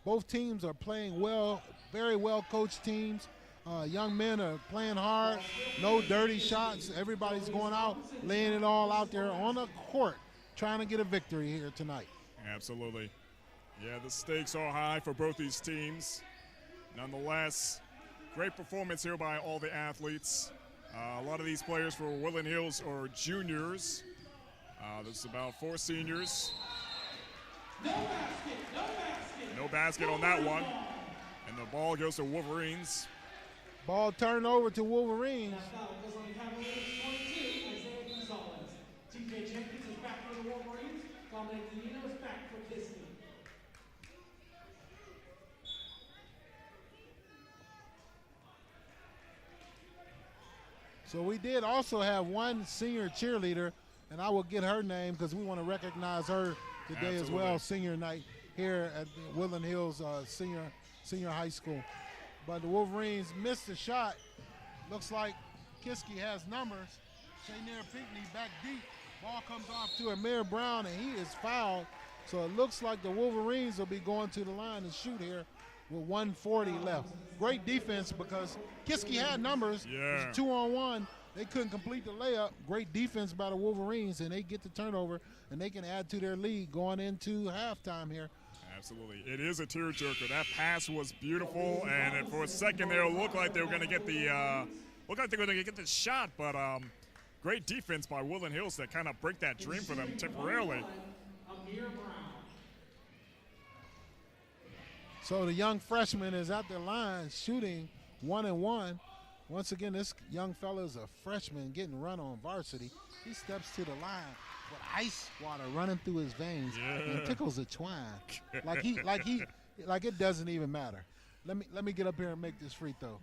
Both teams are playing well, very well coached teams. Young men are playing hard, no dirty shots. Everybody's going out, laying it all out there on the court, trying to get a victory here tonight. Absolutely. Yeah, the stakes are high for both these teams. Nonetheless, great performance here by all the athletes. A lot of these players for Woodland Hills are juniors. There's about 4 seniors. No basket on that one. And the ball goes to Wolverines. Ball turned over to Wolverines. TJ Jenkins is back for the Wolverines. Dominic Danino is back for Kiski. So we did also have one senior cheerleader, and I will get her name because we want to recognize her today as well, senior night here at the Woodland Hills senior high school. But the Wolverines missed the shot. Looks like Kiski has numbers. Shanair Pinckney back deep. Ball comes off to Amir Brown, and he is fouled. So it looks like the Wolverines will be going to the line and shoot here with 1:40 left. Great defense because Kiski had numbers. Yeah. It was 2-on-1. They couldn't complete the layup. Great defense by the Wolverines, and they get the turnover, and they can add to their lead going into halftime here. Absolutely. It is a tearjerker. That pass was beautiful, and for a second there, it looked like they were going to get the shot, but great defense by Woodland Hills to kind of break that dream for them temporarily. So the young freshman is at the line shooting 1-1. Once again, this young fella is a freshman getting run on varsity. He steps to the line with ice water running through his veins and tickles a twine. like it doesn't even matter. Let me get up here and make this free throw.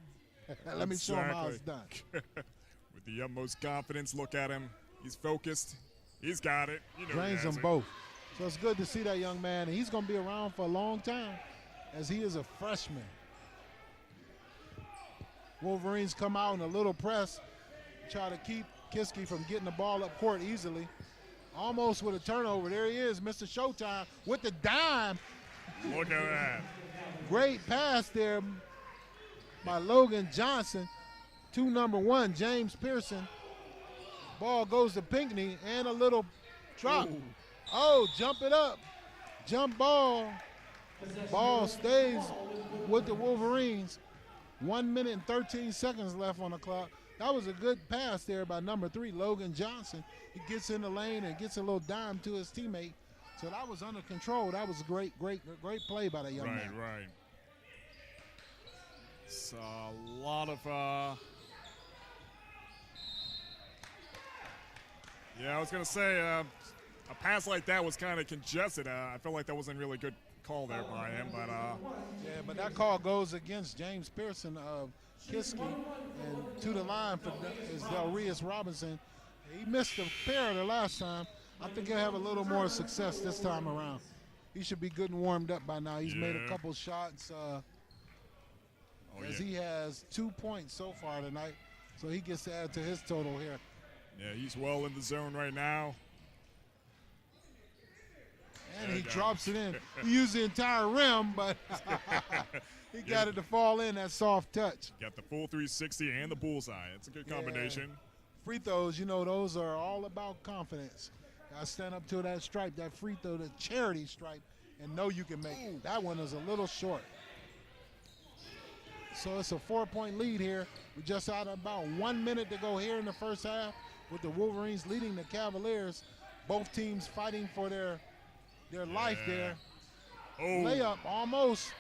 Let me show him how it's done. With the utmost confidence, look at him. He's focused. He's got it. Drains them both. So it's good to see that young man, and he's going to be around for a long time as he is a freshman. Wolverines come out in a little press, try to keep Kiski from getting the ball up court easily. Almost with a turnover. There he is, Mr. Showtime with the dime. Look at that. Great pass there by Logan Johnson to number 1, James Pearson. Ball goes to Pinckney and a little drop. Ooh. Oh, jump it up. Jump ball. Ball stays with the Wolverines. 1 minute and 13 seconds left on the clock. That was a good pass there by number 3, Logan Johnson. He gets in the lane and gets a little dime to his teammate. So that was under control. That was a great play by that young man. Right. It's a lot of yeah, I was going to say a pass like that was kind of congested. I felt like that wasn't really good call there by him, but yeah, but that call goes against James Pearson of Kiski, and to the line for is Delrius Robinson. He missed a pair the last time. I think he'll have a little more success this time around. He should be good and warmed up by now. He's made a couple shots as he has 2 points so far tonight, so he gets to add to his total here. Yeah, he's well in the zone right now. And he drops it in. He used the entire rim, but he got it to fall in, that soft touch. Got the full 360 and the bullseye. It's a good combination. Free throws, those are all about confidence. Got to stand up to that stripe, that free throw, the charity stripe, and know you can make it. That one is a little short. So it's a 4-point lead here. We just had about 1 minute to go here in the first half with the Wolverines leading the Cavaliers. Both teams fighting for their life there. Layup almost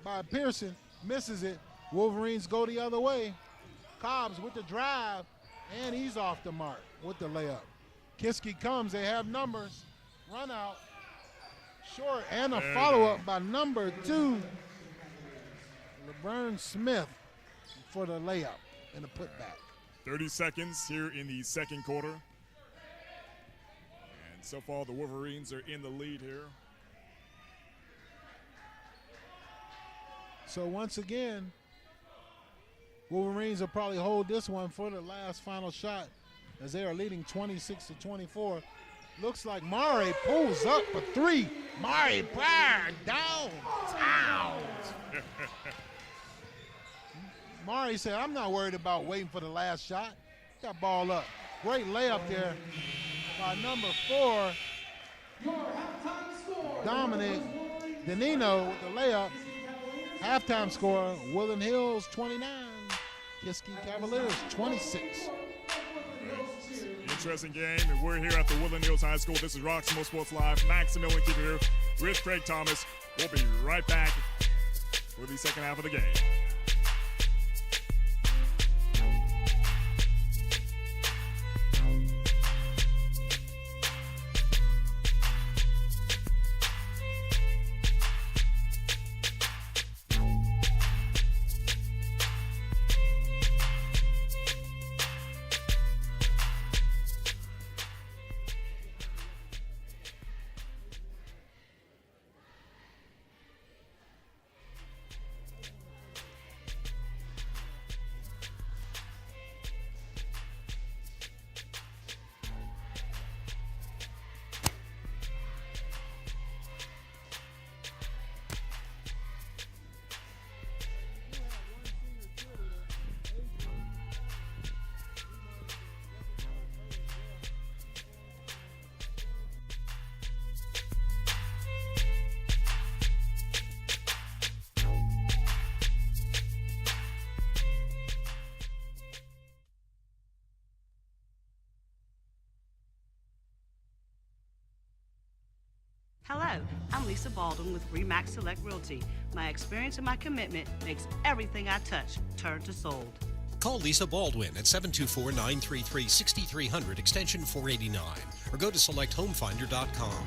by Pearson. Misses it. Wolverines go the other way. Cobbs with the drive, and he's off the mark with the layup. Kiski comes. They have numbers. Run out. Short, and a follow-up by number 2, LeBron Smith, for the layup and the putback. 30 seconds here in the second quarter. And so far, the Wolverines are in the lead here. So once again, Wolverines will probably hold this one for the last final shot as they are leading 26-24. Looks like Mari pulls up a 3. Mari Pryor down. Mari said, I'm not worried about waiting for the last shot. Got ball up. Great layup there by number 4, Dominic Danino with the layup. Halftime score, Woodland Hills 29, Kiski Cavaliers 26. Interesting game, and we're here at the Woodland Hills High School. This is Roxamore Sports Live. Maximilian keeping here with Craig Thomas. We'll be right back for the second half of the game. Hello, I'm Lisa Baldwin with Remax Select Realty. My experience and my commitment makes everything I touch turn to sold. Call Lisa Baldwin at 724-933-6300 extension 489 or go to selecthomefinder.com.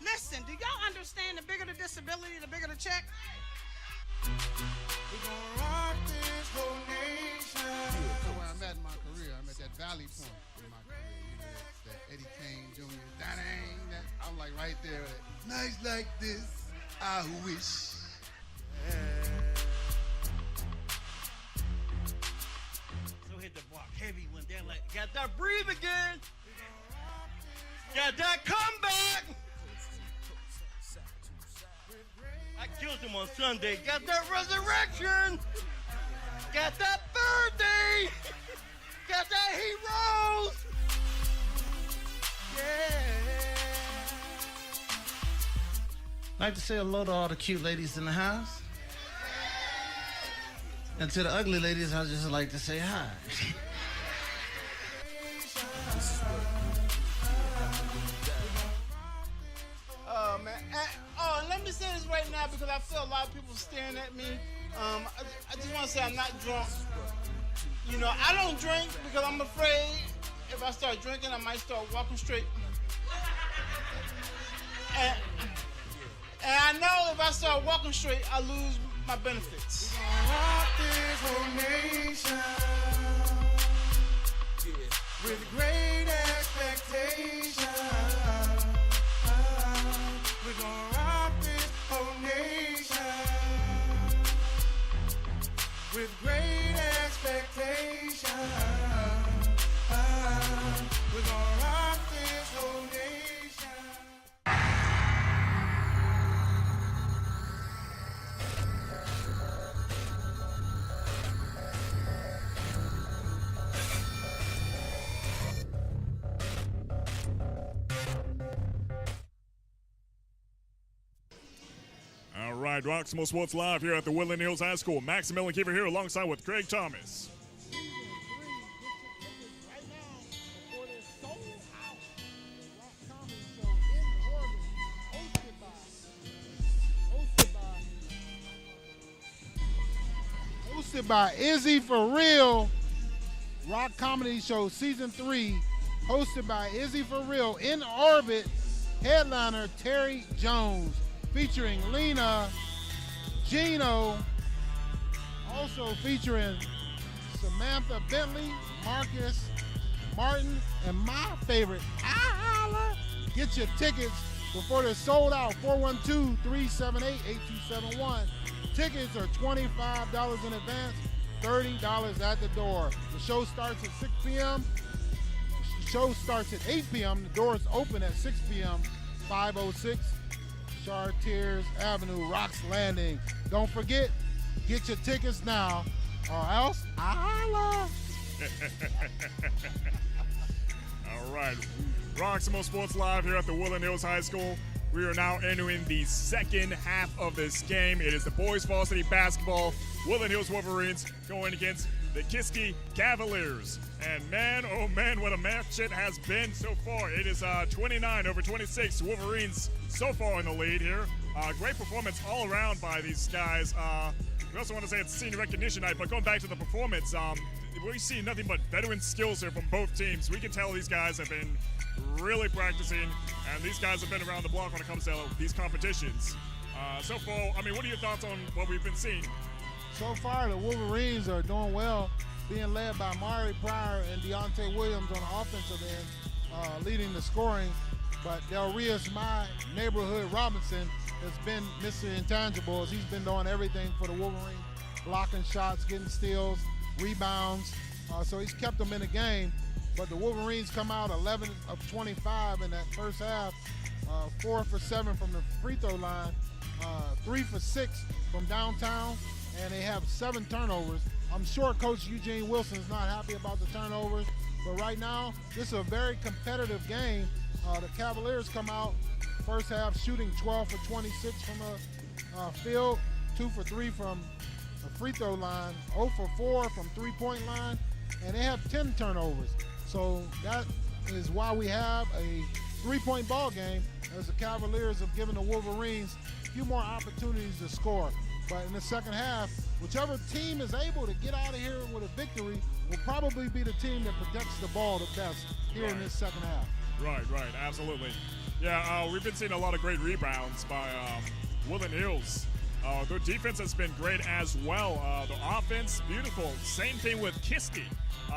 Listen, do y'all understand the bigger the disability, the bigger the check? We're gonna rock this whole nation. So where I'm at in my career, I'm at that valley point in my career. You know, that Eddie Kane Jr. I'm like right there. Nights like this, I wish. So hit the block heavy when they're like, got that breathe again. Got that comeback. I killed him on Sunday. Got that resurrection. Got that Thursday. Got that heroes. Yeah. I'd like to say hello to all the cute ladies in the house. And to the ugly ladies, I'd just like to say hi. Let me say this right now because I feel a lot of people staring at me. I just want to say I'm not drunk. You know, I don't drink because I'm afraid if I start drinking, I might start walking straight. And I know if I start walking straight, I lose my benefits. Rock this whole nation with great expectation. We're gonna rock this whole nation with great expectation. We're gonna rock this whole nation. All right, Roxamore Sports Live here at the Woodland Hills High School. Maximilian Kiefer here alongside with Craig Thomas. Hosted by Izzy For Real, Rock Comedy Show Season 3, hosted by Izzy For Real, In Orbit, headliner Terry Jones, featuring Lena, Gino, Also featuring Samantha Bentley, Marcus Martin, and my favorite, Holla. Get your tickets before they're sold out. 412-378-8271. Tickets are $25 in advance, $30 at the door. The show starts at 6 p.m. The show starts at 8 p.m. The doors open at 6 p.m. 506 Chartiers Avenue, Rocks Landing. Don't forget, get your tickets now, or else holla. All right, Roxamore Sports Live here at the Woodland Hills High School. We are now entering the second half of this game. It is the boys varsity basketball, Woodland Hills Wolverines going against the Kiski Cavaliers. And man, oh man, what a match it has been so far. It is 29-26. Wolverines so far in the lead here. Great performance all around by these guys. We also want to say it's senior recognition night, but going back to the performance, we see nothing but veteran skills here from both teams. We can tell these guys have been really practicing, and these guys have been around the block when it comes to these competitions. So far, I mean, what are your thoughts on what we've been seeing? So far, the Wolverines are doing well, being led by Mari Pryor and Deontay Williams on the offensive end, leading the scoring. But Del Rios, my neighborhood Robinson, has been Mr. Intangible, as he's been doing everything for the Wolverines, blocking shots, getting steals, rebounds. So he's kept them in the game. But the Wolverines come out 11 of 25 in that first half, 4 for 7 from the free throw line, 3 for 6 from downtown, and they have 7 turnovers. I'm sure Coach Eugene Wilson is not happy about the turnovers, but right now, this is a very competitive game. The Cavaliers come out first half shooting 12 for 26 from the field, 2 for 3 from the free throw line, 0 for 4 from three-point line, and they have 10 turnovers. So that is why we have a three-point ball game, as the Cavaliers have given the Wolverines a few more opportunities to score. But in the second half, whichever team is able to get out of here with a victory will probably be the team that protects the ball the best here in this second half. Right, absolutely. Yeah, we've been seeing a lot of great rebounds by Woodland Hills. Their defense has been great as well. The offense, beautiful. Same thing with Kiski.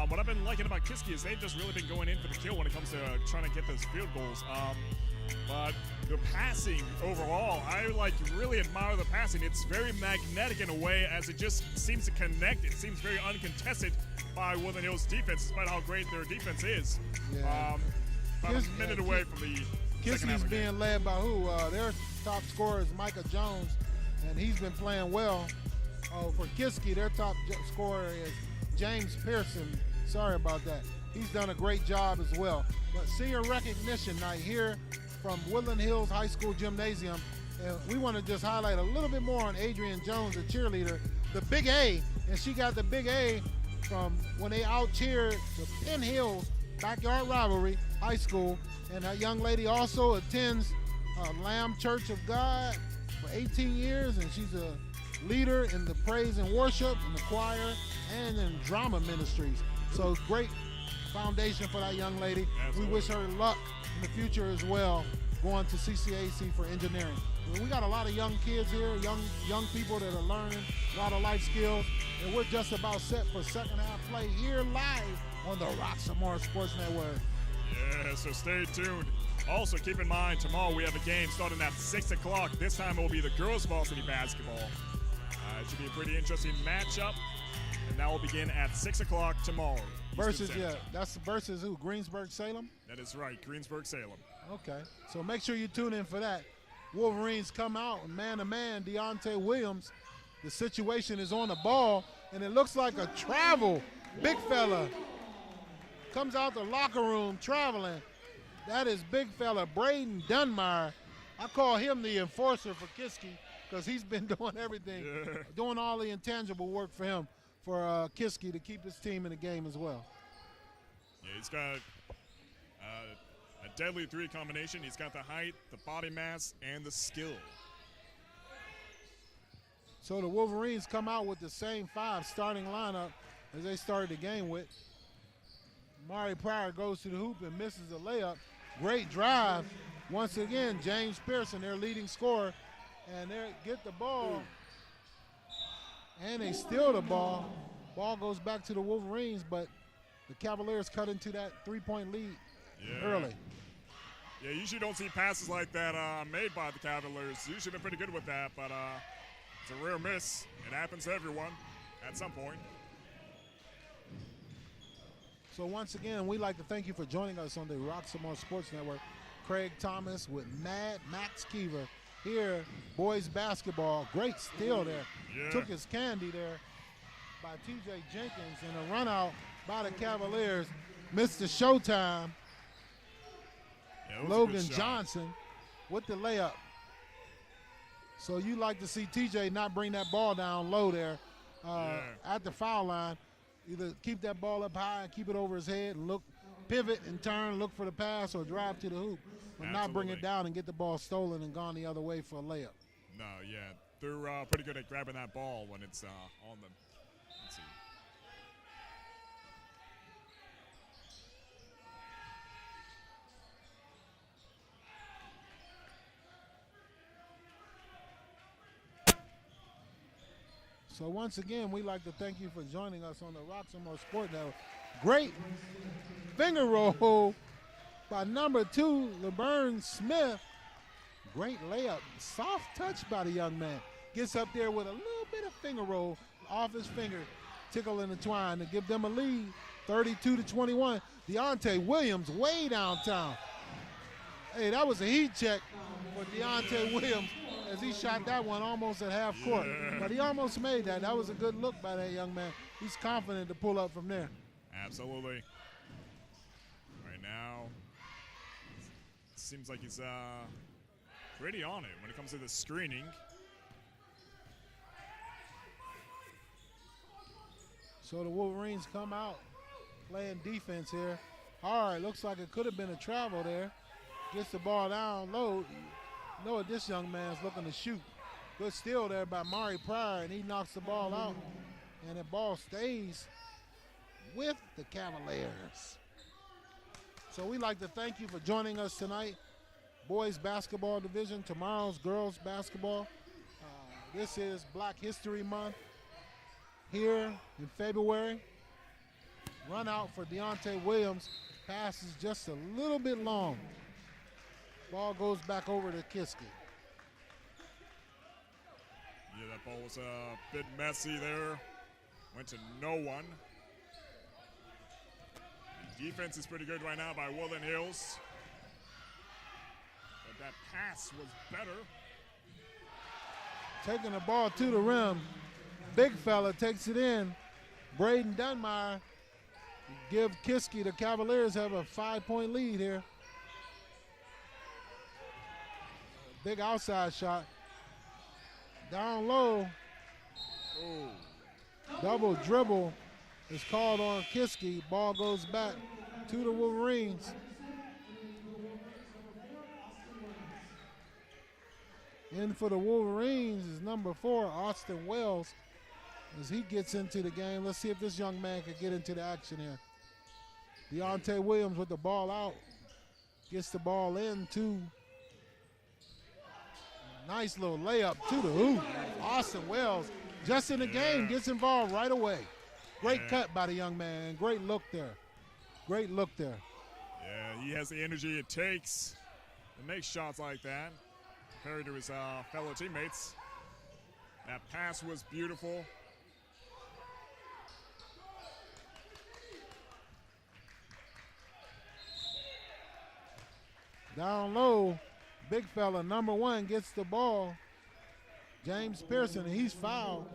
What I've been liking about Kiski is they've just really been going in for the kill when it comes to trying to get those field goals. But the passing overall, I really admire the passing. It's very magnetic in a way, as it just seems to connect. It seems very uncontested by Woodland Hills defense, despite how great their defense is. Yeah. About a minute away from the second half Kiski's of the game. being led by who? Their top scorer is Micah Jones, and he's been playing well. For Kiski, their top scorer is James Pearson. Sorry about that. He's done a great job as well. But senior recognition night here from Woodland Hills High School Gymnasium. And we want to just highlight a little bit more on Adrienne Jones, the cheerleader, the Big A. And she got the Big A from when they out-cheered the Penn Hills Backyard Rivalry High School. And that young lady also attends Lamb Church of God for 18 years, and she's a leader in the praise and worship, in the choir, and in drama ministries. So great foundation for that young lady. Absolutely. We wish her luck in the future as well, going to CCAC for engineering. We got a lot of young kids here, young people that are learning a lot of life skills, and we're just about set for second half play here live on the Roxamore Sports Network. Yeah, so stay tuned. Also, keep in mind, tomorrow we have a game starting at 6 o'clock. This time it will be the girls' varsity basketball. It should be a pretty interesting matchup, and that will begin at 6 o'clock tomorrow. Versus, that's versus who? Greensburg-Salem? That is right, Greensburg-Salem. Okay, so make sure you tune in for that. Wolverines come out, man-to-man, Deontay Williams. The situation is on the ball, and it looks like a travel. Big fella comes out the locker room traveling. That is big fella Braden Dunmire. I call him the enforcer for Kiski because he's been doing everything, doing all the intangible work for him, for Kiski to keep his team in the game as well. Yeah, he's got a deadly three combination. He's got the height, the body mass, and the skill. So the Wolverines come out with the same 5 starting lineup as they started the game with. Mari Pryor goes to the hoop and misses a layup. Great drive. Once again, James Pearson, their leading scorer, and they get the ball. And they steal the ball. Ball goes back to the Wolverines, but the Cavaliers cut into that 3-point lead early. Yeah, usually don't see passes like that made by the Cavaliers. Usually they're pretty good with that, but it's a rare miss. It happens to everyone at some point. So once again, we'd like to thank you for joining us on the Roxamore Sports Network. Craig Thomas with Max Keever here, boys basketball. Great steal there. Yeah. Took his candy there by TJ Jenkins, and a run out by the Cavaliers. Missed the showtime. Yeah, Logan Johnson with the layup. So you like to see TJ not bring that ball down low there at the foul line. Either keep that ball up high and keep it over his head and look, pivot and turn, look for the pass or drive to the hoop, but not bring it down and get the ball stolen and gone the other way for a layup. No, yeah. They're pretty good at grabbing that ball when it's on them. Let's see. So once again, we'd like to thank you for joining us on the Roxamore Sports Network. Great finger roll by number 2, LeBron Smith. Great layup, soft touch by the young man. Gets up there with a little bit of finger roll off his finger, tickling the twine to give them a lead, 32-21. Deontay Williams way downtown. Hey, that was a heat check for Deontay Williams as he shot that one almost at half court. But he almost made that. That was a good look by that young man. He's confident to pull up from there. Absolutely. Right now, it seems like he's pretty on it when it comes to the screening. So the Wolverines come out playing defense here. Hard, looks like it could have been a travel there. Gets the ball down low. You know what this young man's looking to shoot. Good steal there by Mari Pryor, and he knocks the ball out. And the ball stays with the Cavaliers. So we'd like to thank you for joining us tonight. Boys basketball division, tomorrow's girls basketball. This is Black History Month here in February. Run out for Deontay Williams. Pass is just a little bit long. Ball goes back over to Kiski. Yeah, that ball was a bit messy there. Went to no one. The defense is pretty good right now by Woodland Hills. But that pass was better. Taking the ball to the rim. Big fella takes it in. Braden Dunmire give Kiski. The Cavaliers have a 5-point lead here. Big outside shot. Down low. Ooh. Double dribble is called on Kiski. Ball goes back to the Wolverines. In for the Wolverines is number 4, Austin Wells, as he gets into the game. Let's see if this young man can get into the action here. Deontay Williams with the ball out. Gets the ball in to nice little layup to the hoop. Austin Wells just in the game, gets involved right away. Great cut by the young man. Great look there. Great look there. Yeah, he has the energy it takes to make shots like that compared to his fellow teammates. That pass was beautiful. Down low, big fella, number 1, gets the ball. James Pearson, and he's fouled.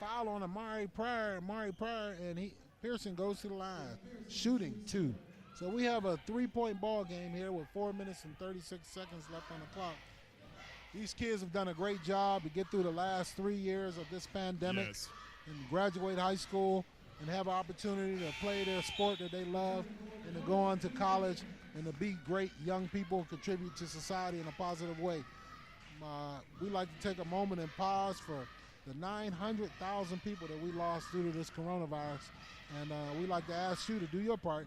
Foul on Amari Pryor, and Pearson goes to the line, shooting 2. So we have a 3-point ball game here with 4 minutes and 36 seconds left on the clock. These kids have done a great job to get through the last 3 years of this pandemic and graduate high school and have an opportunity to play their sport that they love and to go on to college and to be great young people and contribute to society in a positive way. We'd like to take a moment and pause for the 900,000 people that we lost due to this coronavirus. And we'd like to ask you to do your part.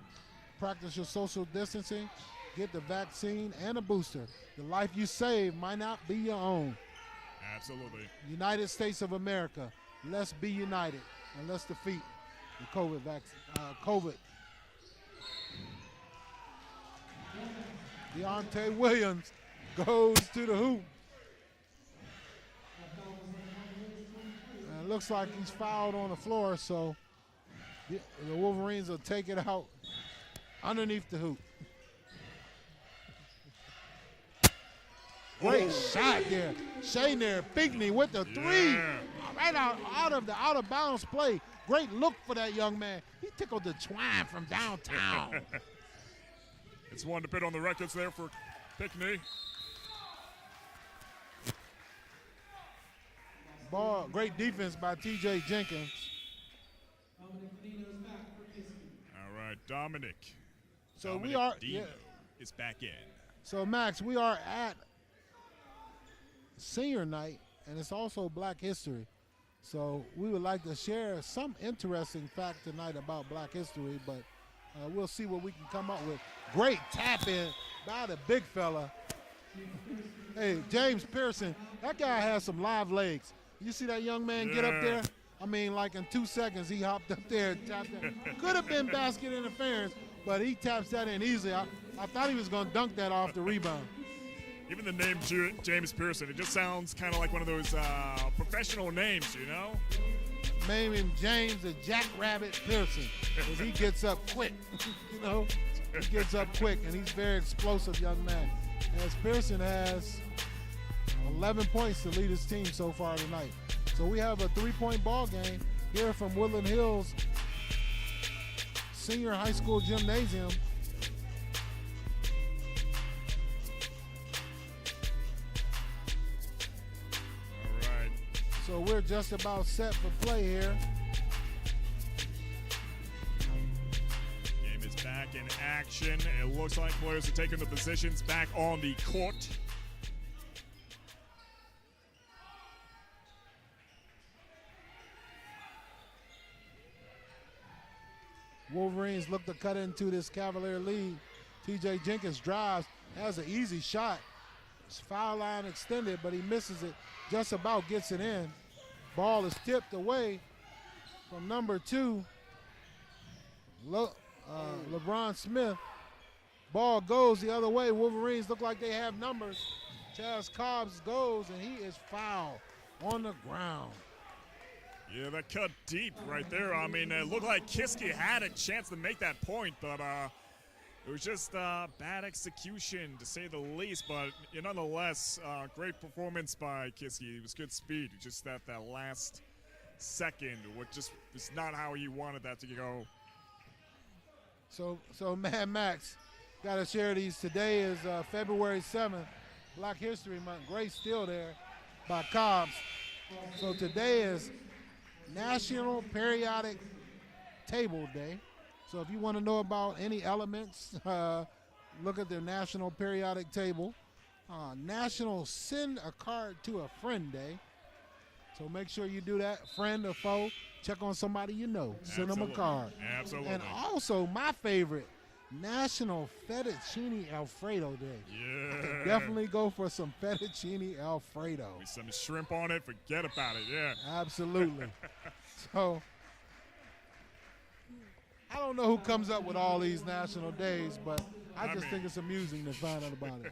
Practice your social distancing, get the vaccine and a booster. The life you save might not be your own. Absolutely. United States of America, Let's be united and let's defeat the COVID COVID. Deontay Williams goes to the hoop. And it looks like he's fouled on the floor, so the Wolverines will take it out underneath the hoop. Great shot there. Shayner Pinckney with the three. Yeah. Right out of the out of bounds play. Great look for that young man. He tickled the twine from downtown. It's one to put on the records there for Pinckney. Ball, great defense by T.J. Jenkins. All right, Dominic. So Dominic we are Dino is back in. So Max, we are at senior night, and it's also Black History. So we would like to share some interesting fact tonight about Black History, but we'll see what we can come up with. Great tap in by the big fella. Hey, James Pearson, that guy has some live legs. You see that young man get up there? I mean, like in 2 seconds, he hopped up there and tapped that. Could have been basket interference, but he taps that in easily. I thought he was going to dunk that off the rebound. Even the name James Pearson, it just sounds kind of like one of those professional names, you know? Name him James the Jackrabbit Pearson, because he gets up quick, you know? He gets up quick, and he's a very explosive young man. As Pearson has 11 points to lead his team so far tonight. So we have a 3-point ball game here from Woodland Hills Senior High School Gymnasium. All right. So we're just about set for play here. Game is back in action. It looks like players are taking the positions back on the court. Wolverines look to cut into this Cavalier lead. T.J. Jenkins drives, has an easy shot. His foul line extended, but he misses it. Just about gets it in. Ball is tipped away from number 2, LeBron Smith. Ball goes the other way. Wolverines look like they have numbers. Chaz Cobbs goes, and he is fouled on the ground. Yeah, that cut deep right there. I mean, it looked like Kiski had a chance to make that point, but it was just bad execution, to say the least. But nonetheless, great performance by Kiski. It was good speed. Just that last second, which just is not how he wanted that to go. So Mad Max, got to share these. Today is February 7th, Black History Month. Great steal there by Cobbs. So today is National Periodic Table Day. So if you want to know about any elements, look at their National Periodic Table. National Send a Card to a Friend Day. So make sure you do that. Friend or foe, check on somebody you know. Send them a card. Absolutely. And also my favorite, National Fettuccine Alfredo Day. Yeah. Definitely go for some fettuccine Alfredo. With some shrimp on it, forget about it, yeah. Absolutely. So, I don't know who comes up with all these national days, but I just think it's amusing to find out about it.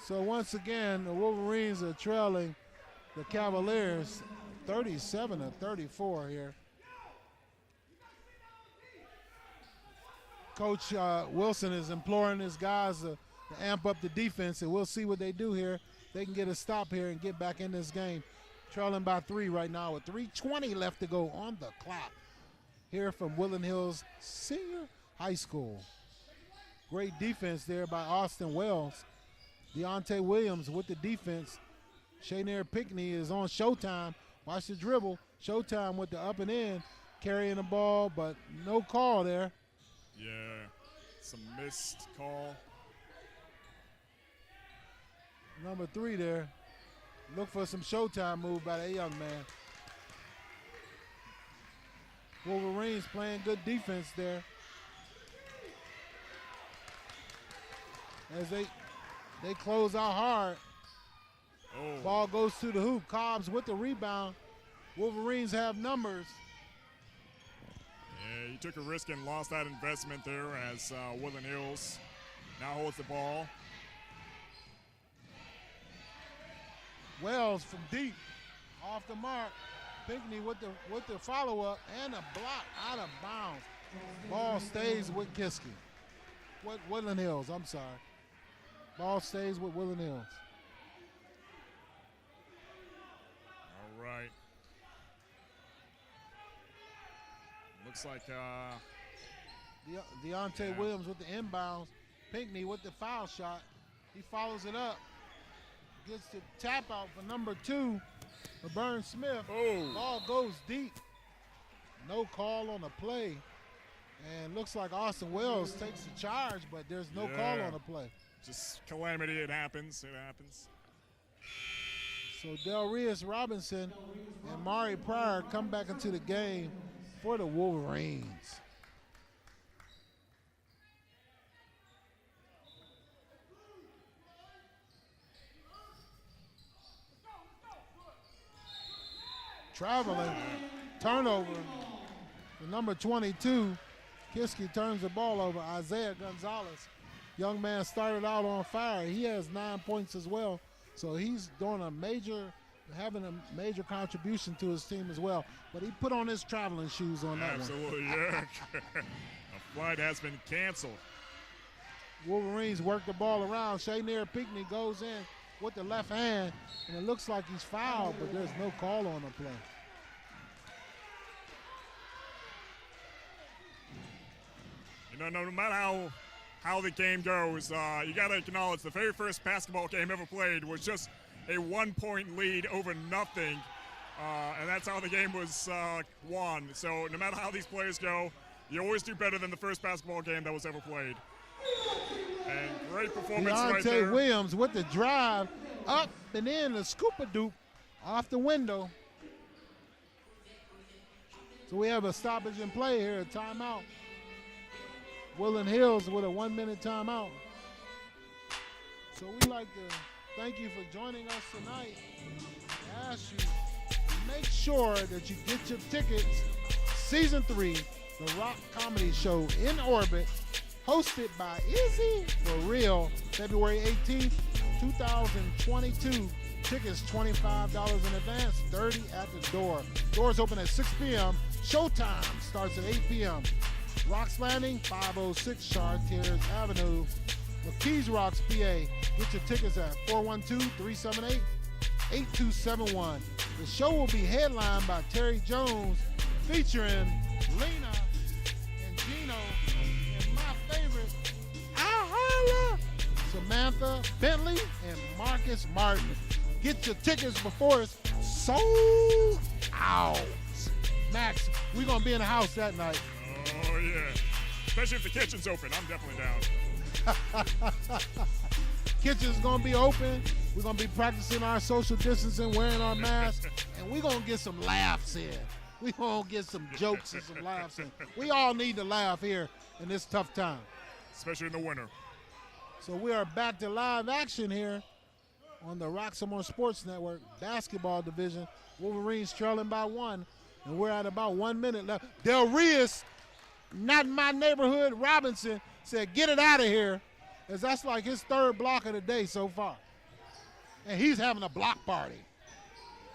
So once again, the Wolverines are trailing the Cavaliers 37-34 here. Coach Wilson is imploring his guys to amp up the defense, and we'll see what they do here. They can get a stop here and get back in this game. Trailing by 3 right now with 3:20 left to go on the clock. Here from Woodland Hills Senior High School. Great defense there by Austin Wells. Deontay Williams with the defense. Shayner Pinckney is on Showtime. Watch the dribble. Showtime with the up and in, carrying the ball, but no call there. Yeah, some missed call. Number 3 there. Look for some Showtime move by that young man. Wolverines playing good defense there. as they close out hard. Oh. Ball goes to the hoop. Cobbs with the rebound. Wolverines have numbers. Yeah, he took a risk and lost that investment there as Woodland Hills now holds the ball. Wells from deep, off the mark. Pinckney with the follow-up and a block out of bounds. Ball stays with Kiski. Woodland Hills, I'm sorry. Ball stays with Woodland Hills. All right. Looks like Deontay Williams with the inbounds. Pinckney with the foul shot. He follows it up. Gets the tap out for number 2, Burn Smith. Oh. Ball goes deep. No call on the play. And looks like Austin Wells takes the charge, but there's no call on the play. Just calamity. It happens. It happens. So Del Reyes Robinson and Mari Pryor come back into the game for the Wolverines. Traveling, turnover. The number 22, Kiski turns the ball over. Isaiah Gonzalez, young man started out on fire. He has 9 points as well. So he's having a major contribution to his team as well. But he put on his traveling shoes on that one. Absolutely, yeah. A flight has been canceled. Wolverines work the ball around. Shaynair Pinckney goes in with the left hand, and it looks like he's fouled, but there's no call on the play. You know, no matter how the game goes, you got to acknowledge the very first basketball game ever played was just a 1-point lead over nothing, and that's how the game was won. So no matter how these plays go, you always do better than the first basketball game that was ever played. And great performance right there. Deontay Williams with the drive, up and in, the scoop-a-doop off the window. So we have a stoppage in play here, a timeout. Woodland Hills with a 1-minute timeout. So we'd like to thank you for joining us tonight. I ask you to make sure that you get your tickets. Season 3, the Rock Comedy Show in Orbit, hosted by Izzy for Real, February 18th, 2022. Tickets $25 in advance, $30 at the door. Doors open at 6 p.m. Showtime starts at 8 p.m. Rocks Landing, 506 Chartiers Avenue, McKees Rocks, PA. Get your tickets at 412-378-8271. The show will be headlined by Terry Jones, featuring Lena and Gino, and my favorite, Samantha Bentley and Marcus Martin. Get your tickets before it's sold out. Max, we're going to be in the house that night. Oh, yeah. Especially if the kitchen's open. I'm definitely down. Kitchen's going to be open. We're going to be practicing our social distancing, wearing our masks, and we're going to get some laughs in. We're going to get some jokes and some laughs in. We all need to laugh here in this tough time. Especially in the winter. So we are back to live action here on the Roxamore Sports Network basketball division. Wolverines trailing by 1, and we're at about 1 minute left. Del Reyes, not in my neighborhood, Robinson, said get it out of here, as that's like his 3rd block of the day so far. And he's having a block party.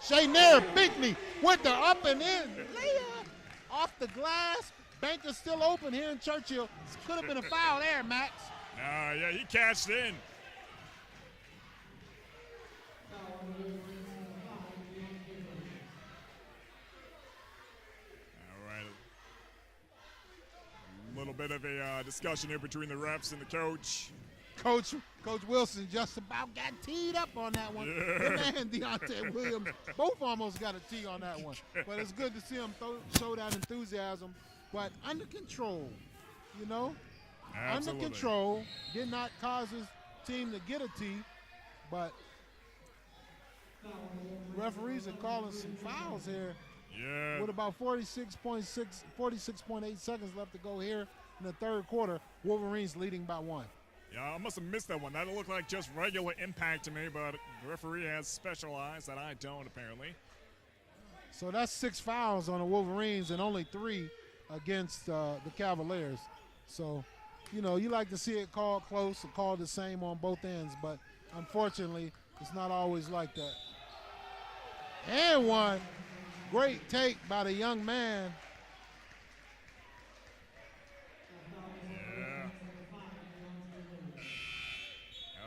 Shaynair Pinckney with the up and in layup off the glass. Banker's still open here in Churchill. Could have been a foul there, Max. Yeah, he cashed in. All right. A little bit of a discussion here between the refs and the coach. Coach Wilson just about got teed up on that one. Yeah. And Deontay Williams both almost got a tee on that one. But it's good to see him show that enthusiasm. But under control, you know? Absolutely. Under control. Did not cause his team to get a tee. But referees are calling some fouls here. Yeah. With about 46.8 seconds left to go here in the 3rd quarter. Wolverines leading by 1. Yeah, I must have missed that one. That looked like just regular impact to me, but the referee has special eyes that I don't, apparently. So that's 6 fouls on the Wolverines and only 3 against the Cavaliers. So, you know, you like to see it called close and called the same on both ends, but unfortunately, it's not always like that. And one. Great take by the young man. Yeah.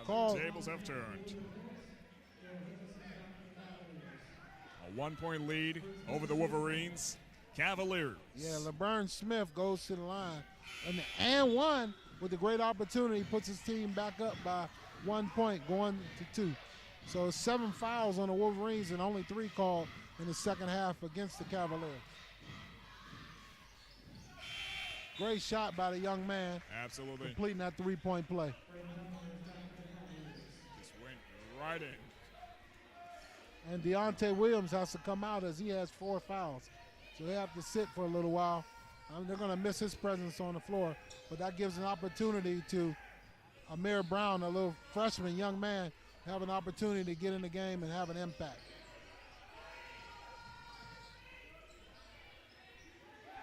Call. The tables have turned. A 1-point lead over the Wolverines. Cavaliers. Yeah, LeBron Smith goes to the line. And one with a great opportunity, puts his team back up by 1 point, going to 2. So 7 fouls on the Wolverines and only 3 called in the second half against the Cavaliers. Great shot by the young man. Absolutely. Completing that 3-point play. Just went right in. And Deontay Williams has to come out as he has 4 fouls. So they have to sit for a little while. They're going to miss his presence on the floor, but that gives an opportunity to Amir Brown, a little freshman young man, have an opportunity to get in the game and have an impact.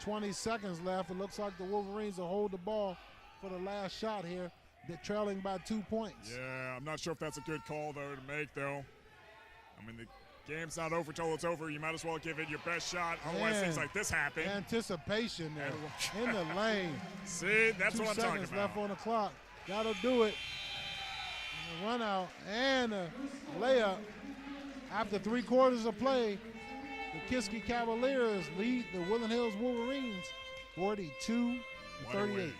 20 seconds left. It looks like the Wolverines will hold the ball for the last shot here. They're trailing by 2 points. Yeah, I'm not sure if that's a good call, though, to make, though. I mean, the game's not over till it's over. You might as well give it your best shot. Otherwise, things like this happen. Anticipation there in the lane. See, that's what I'm talking 2 seconds about. left on the clock. That'll do it. And a run out and a layup. After 3 quarters of play, the Kiski Cavaliers lead the Woodland Hills Wolverines 42-38. Yeah,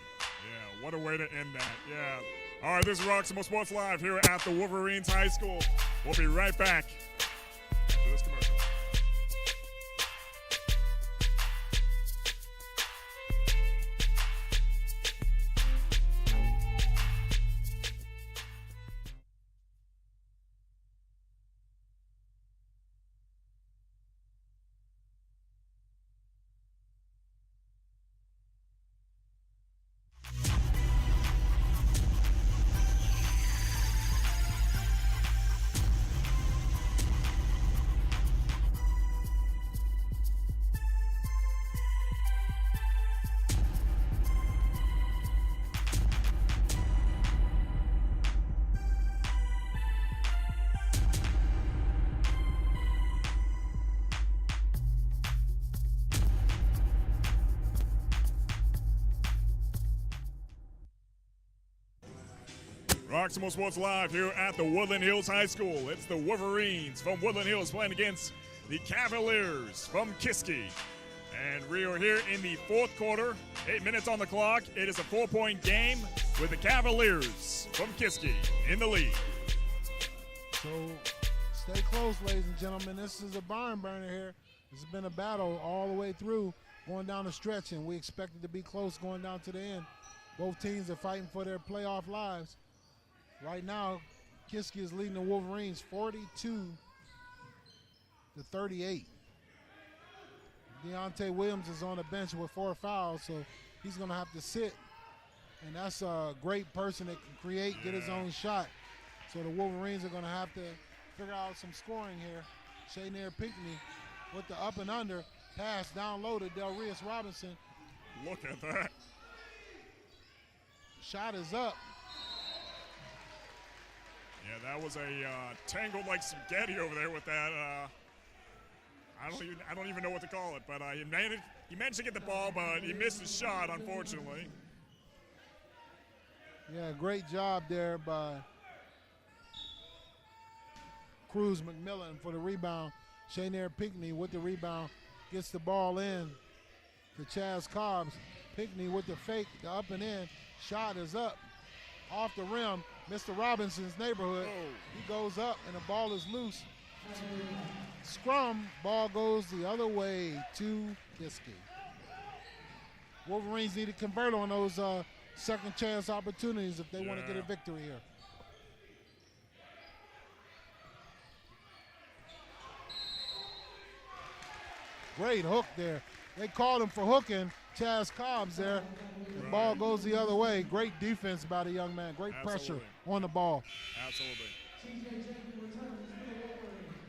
what a way to end that. Yeah. All right, this is Roxamore Sports Live here at the Wolverines High School. We'll be right back after this commercial. Roxamore Sports Live here at the Woodland Hills High School. It's the Wolverines from Woodland Hills playing against the Cavaliers from Kiski. And we are here in the 4th quarter, 8 minutes on the clock. It is a 4-point game with the Cavaliers from Kiski in the lead. So stay close, ladies and gentlemen. This is a barn burner here. This has been a battle all the way through, going down the stretch, and we expect it to be close going down to the end. Both teams are fighting for their playoff lives. Right now, Kiski is leading the Wolverines 42-38. Deontay Williams is on the bench with 4 fouls, so he's going to have to sit. And that's a great person that can create, get his own shot. So the Wolverines are going to have to figure out some scoring here. Shanair Pinckney with the up and under. Pass down low to Delrius Robinson. Look at that. Shot is up. Yeah, that was a tangled like spaghetti over there with that. I don't even know what to call it, but he managed to get the ball, but he missed his shot, unfortunately. Yeah, great job there by Cruz McMillan for the rebound. Shanair Pinckney with the rebound gets the ball in to Chaz Cobbs. Pinckney with the fake, the up and in. Shot is up off the rim. Mr. Robinson's neighborhood. He goes up and the ball is loose. Scrum, ball goes the other way to Kiski. Wolverines need to convert on those second chance opportunities if they want to get a victory here. Great hook there. They called him for hooking Chaz Cobbs there. ball goes the other way. Great defense by the young man. Great pressure on the ball. Absolutely.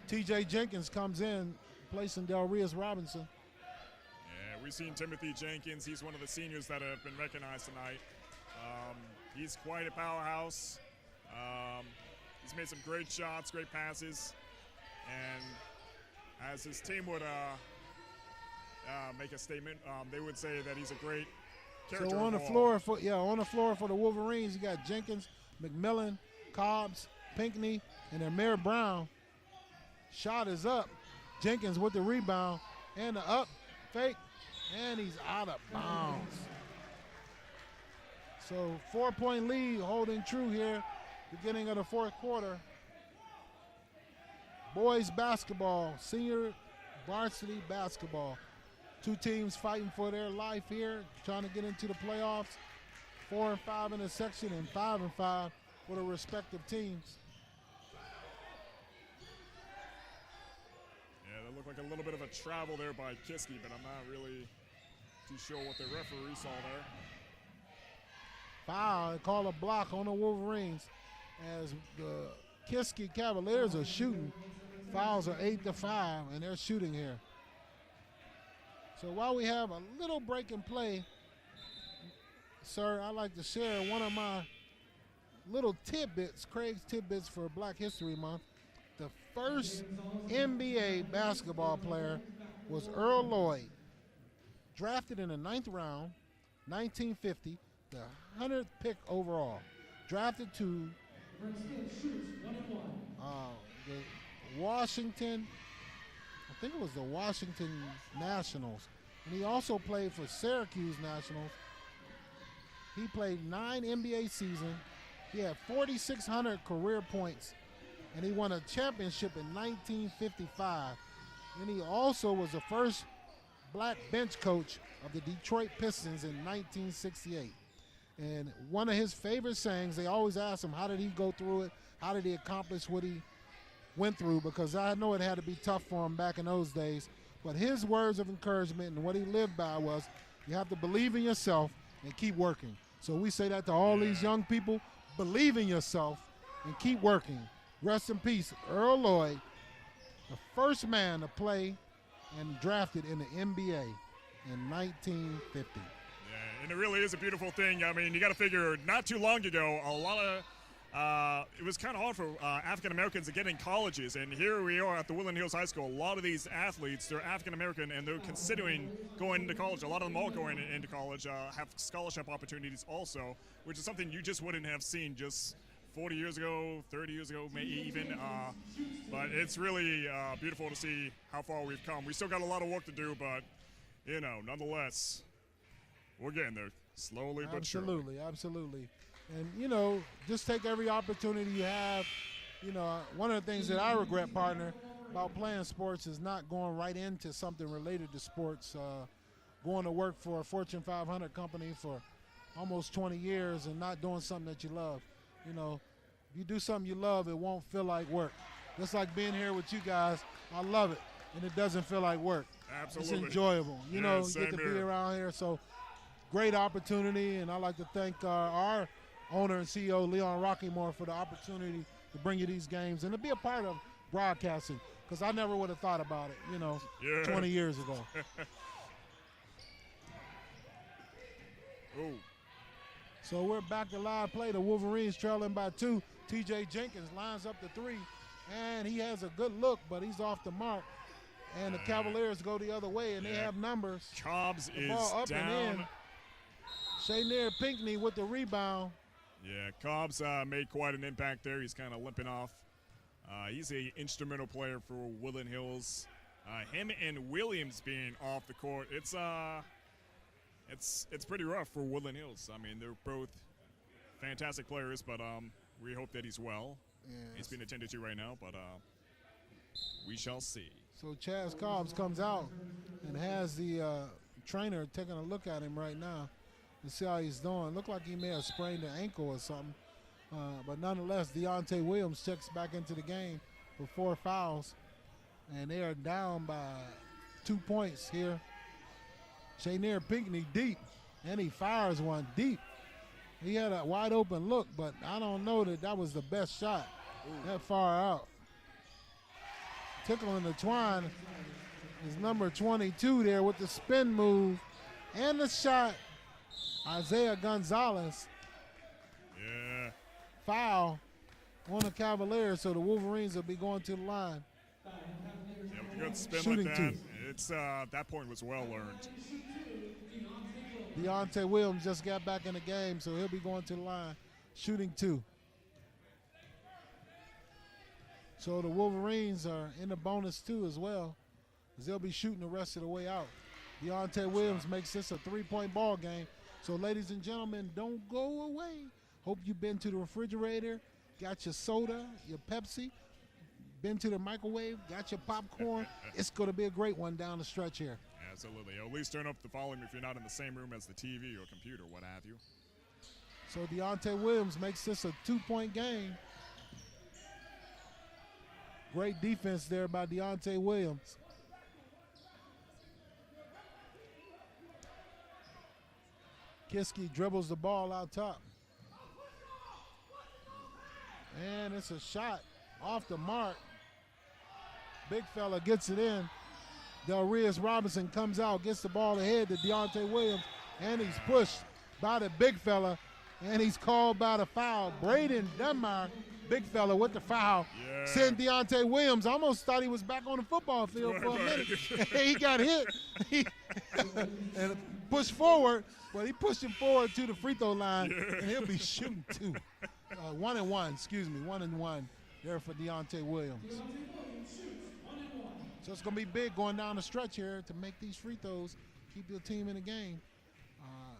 TJ Jenkins comes in, placing Del Rios Robinson. Yeah, we've seen Timothy Jenkins. He's one of the seniors that have been recognized tonight. He's quite a powerhouse. He's made some great shots, great passes, and as his team would make a statement, they would say that he's a great character. So on the floor for the Wolverines, you got Jenkins, McMillan, Cobbs, Pinckney, and Amir Brown. Shot is up. Jenkins with the rebound and the up fake, and he's out of bounds. So 4-point lead holding true here, beginning of the fourth quarter. Boys basketball, senior varsity basketball. Two teams fighting for their life here, trying to get into the playoffs. 4-5 in the section and 5-5 for the respective teams. Yeah, that looked like a little bit of a travel there by Kiski, but I'm not really too sure what the referee saw there. Foul, they call a block on the Wolverines as the Kiski Cavaliers are shooting. Fouls are 8-5, and they're shooting here. So while we have a little break in play, sir, I'd like to share one of my little tidbits, Craig's tidbits for Black History Month. The first NBA basketball player was Earl Lloyd, drafted in the 9th round, 1950, the 100th pick overall. Drafted to the Washington, I think it was the Washington Nationals. And he also played for Syracuse Nationals. He played 9 NBA seasons. He had 4,600 career points, and he won a championship in 1955. And he also was the first black bench coach of the Detroit Pistons in 1968. And one of his favorite sayings, they always ask him, how did he go through it? How did he accomplish what he went through? Because I know it had to be tough for him back in those days. But his words of encouragement and what he lived by was, you have to believe in yourself and keep working. So we say that to all these young people, believe in yourself and keep working. Rest in peace, Earl Lloyd, the first man to play and drafted in the NBA in 1950. And it really is a beautiful thing. I mean, you got to figure, not too long ago, a lot of it was kind of hard for African Americans to get in colleges, and here we are at the Woodland Hills High School. A lot of these athletes, they're African American, and they're considering going into college. A lot of them are going into college, have scholarship opportunities also, which is something you just wouldn't have seen just 40 years ago, 30 years ago, maybe even. But it's really beautiful to see how far we've come. We still got a lot of work to do, but, you know, nonetheless, we're getting there slowly but surely. Absolutely. And, you know, just take every opportunity you have. You know, one of the things that I regret, partner, about playing sports is not going right into something related to sports. Going to work for a Fortune 500 company for almost 20 years and not doing something that you love. You know, if you do something you love, it won't feel like work. Just like being here with you guys, I love it, and it doesn't feel like work. Absolutely. It's enjoyable. You know, you get to be around here. So great opportunity, and I'd like to thank our owner and CEO, Leon Roxamore, for the opportunity to bring you these games and to be a part of broadcasting, because I never would have thought about it, you know, 20 years ago. Ooh. So we're back to live play. The Wolverines trailing by 2. TJ Jenkins lines up the 3, and he has a good look, but he's off the mark. And the Cavaliers go the other way, and they have numbers. Cobbs the is ball up down. And in. Shanair Pinckney with the rebound. Yeah, Cobbs made quite an impact there. He's kind of limping off. He's an instrumental player for Woodland Hills. Him and Williams being off the court, it's pretty rough for Woodland Hills. I mean, they're both fantastic players, but we hope that he's well. Yeah. He's being attended to right now, but we shall see. So Chaz Cobbs comes out and has the trainer taking a look at him right now to see how he's doing. Looked like he may have sprained an ankle or something. But nonetheless, Deontay Williams checks back into the game for 4 fouls. And they are down by 2 points here. Shanair Pinckney deep. And he fires one deep. He had a wide open look, but I don't know that was the best shot that far out. Tickling the twine is number 22 there with the spin move and the shot. Isaiah Gonzalez. Yeah. Foul on the Cavaliers, so the Wolverines will be going to the line. Yeah, with a good spin Shooting like that, two. it's that point was well earned. Deontay Williams just got back in the game, so he'll be going to the line, shooting 2. So the Wolverines are in the bonus 2 as well, because they'll be shooting the rest of the way out. Deontay Williams makes this a 3-point ball game. So ladies and gentlemen, don't go away. Hope you've been to the refrigerator, got your soda, your Pepsi, been to the microwave, got your popcorn. It's going to be a great one down the stretch here. Absolutely. At least turn up the volume if you're not in the same room as the TV or computer, what have you. So Deontay Williams makes this a 2-point game. Great defense there by Deontay Williams. Kiski dribbles the ball out top. And it's a shot off the mark. Big fella gets it in. Delrius Robinson comes out, gets the ball ahead to Deontay Williams, and he's pushed by the big fella, and he's called by the foul. Braden Dunbar, big fella with the foul. Yeah. Sent Deontay Williams. Almost thought he was back on the football field for a minute. He got hit and pushed forward, but he pushed him forward to the free throw line, and he'll be shooting 2. 1 and 1, excuse me, 1 and 1 there for Deontay Williams. So it's going to be big going down the stretch here to make these free throws, keep your team in the game.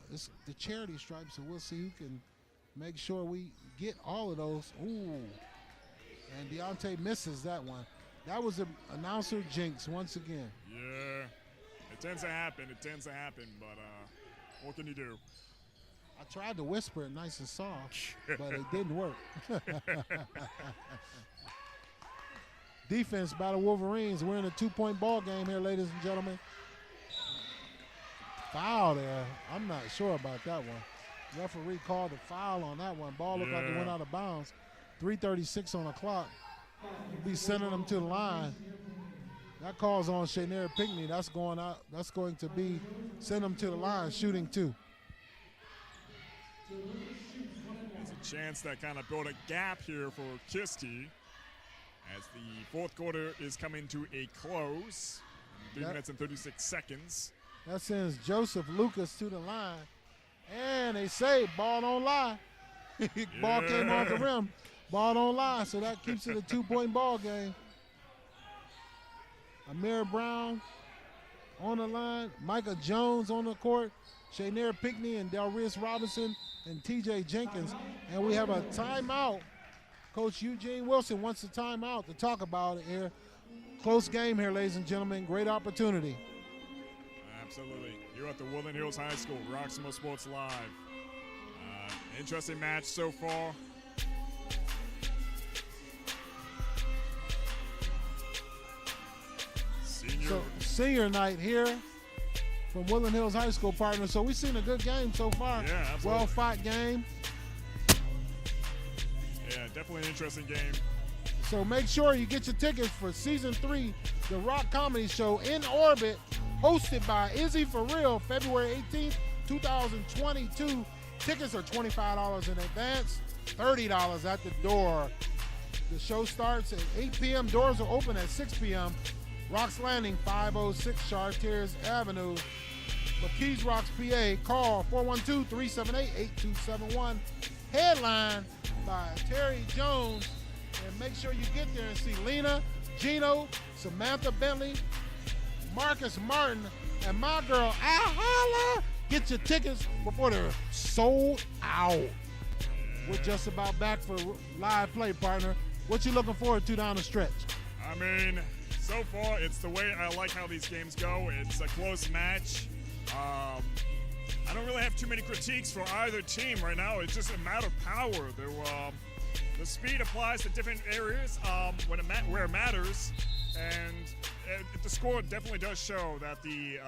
It's the charity stripe, so we'll see who can make sure we get all of those. Ooh, and Deontay misses that one. That was an announcer jinx once again. Yeah, it tends to happen, but what can you do? I tried to whisper it nice and soft, but it didn't work. Defense by the Wolverines. We're in a 2-point ball game here, ladies and gentlemen. Foul there. I'm not sure about that one. Referee called a foul on that one. Ball looked like it went out of bounds. 3:36 on the clock. We'll be sending them to the line. That calls on Shanair Pinckney. That's going out. That's going to be send them to the line, shooting 2. There's a chance that kind of built a gap here for Kiski as the fourth quarter is coming to a close. 3 minutes and 36 seconds. That sends Joseph Lucas to the line. And they say ball don't lie. Ball came off the rim. Ball don't lie, so that keeps it a 2-point ball game. Amir Brown on the line. Micah Jones on the court. Shanair Pinckney and Delrius Robinson and TJ Jenkins. And we have a timeout. Coach Eugene Wilson wants a timeout to talk about it here. Close game here, ladies and gentlemen. Great opportunity. Absolutely. You're at the Woodland Hills High School, Roxamore Sports Live. Interesting match so far. Senior night here from Woodland Hills High School, partner. So we've seen a good game so far. Yeah, absolutely. Well-fought game. Yeah, definitely an interesting game. So make sure you get your tickets for Season 3, the Rock Comedy Show in Orbit, hosted by Izzy For Real, February 18th, 2022. Tickets are $25 in advance, $30 at the door. The show starts at 8 p.m. Doors are open at 6 p.m. Rocks Landing, 506 Chartiers Avenue. McKees Rocks, PA. Call 412-378-8271. Headline by Terry Jones. And make sure you get there and see Lena, Gino, Samantha Bentley, Marcus Martin, and my girl, Ahala. Get your tickets before they're sold out. We're just about back for live play, partner. What you looking forward to down the stretch? I mean, so far, it's the way I like how these games go. It's a close match. I don't really have too many critiques for either team right now. It's just a matter of power. The speed applies to different areas where it matters, and the score definitely does show that the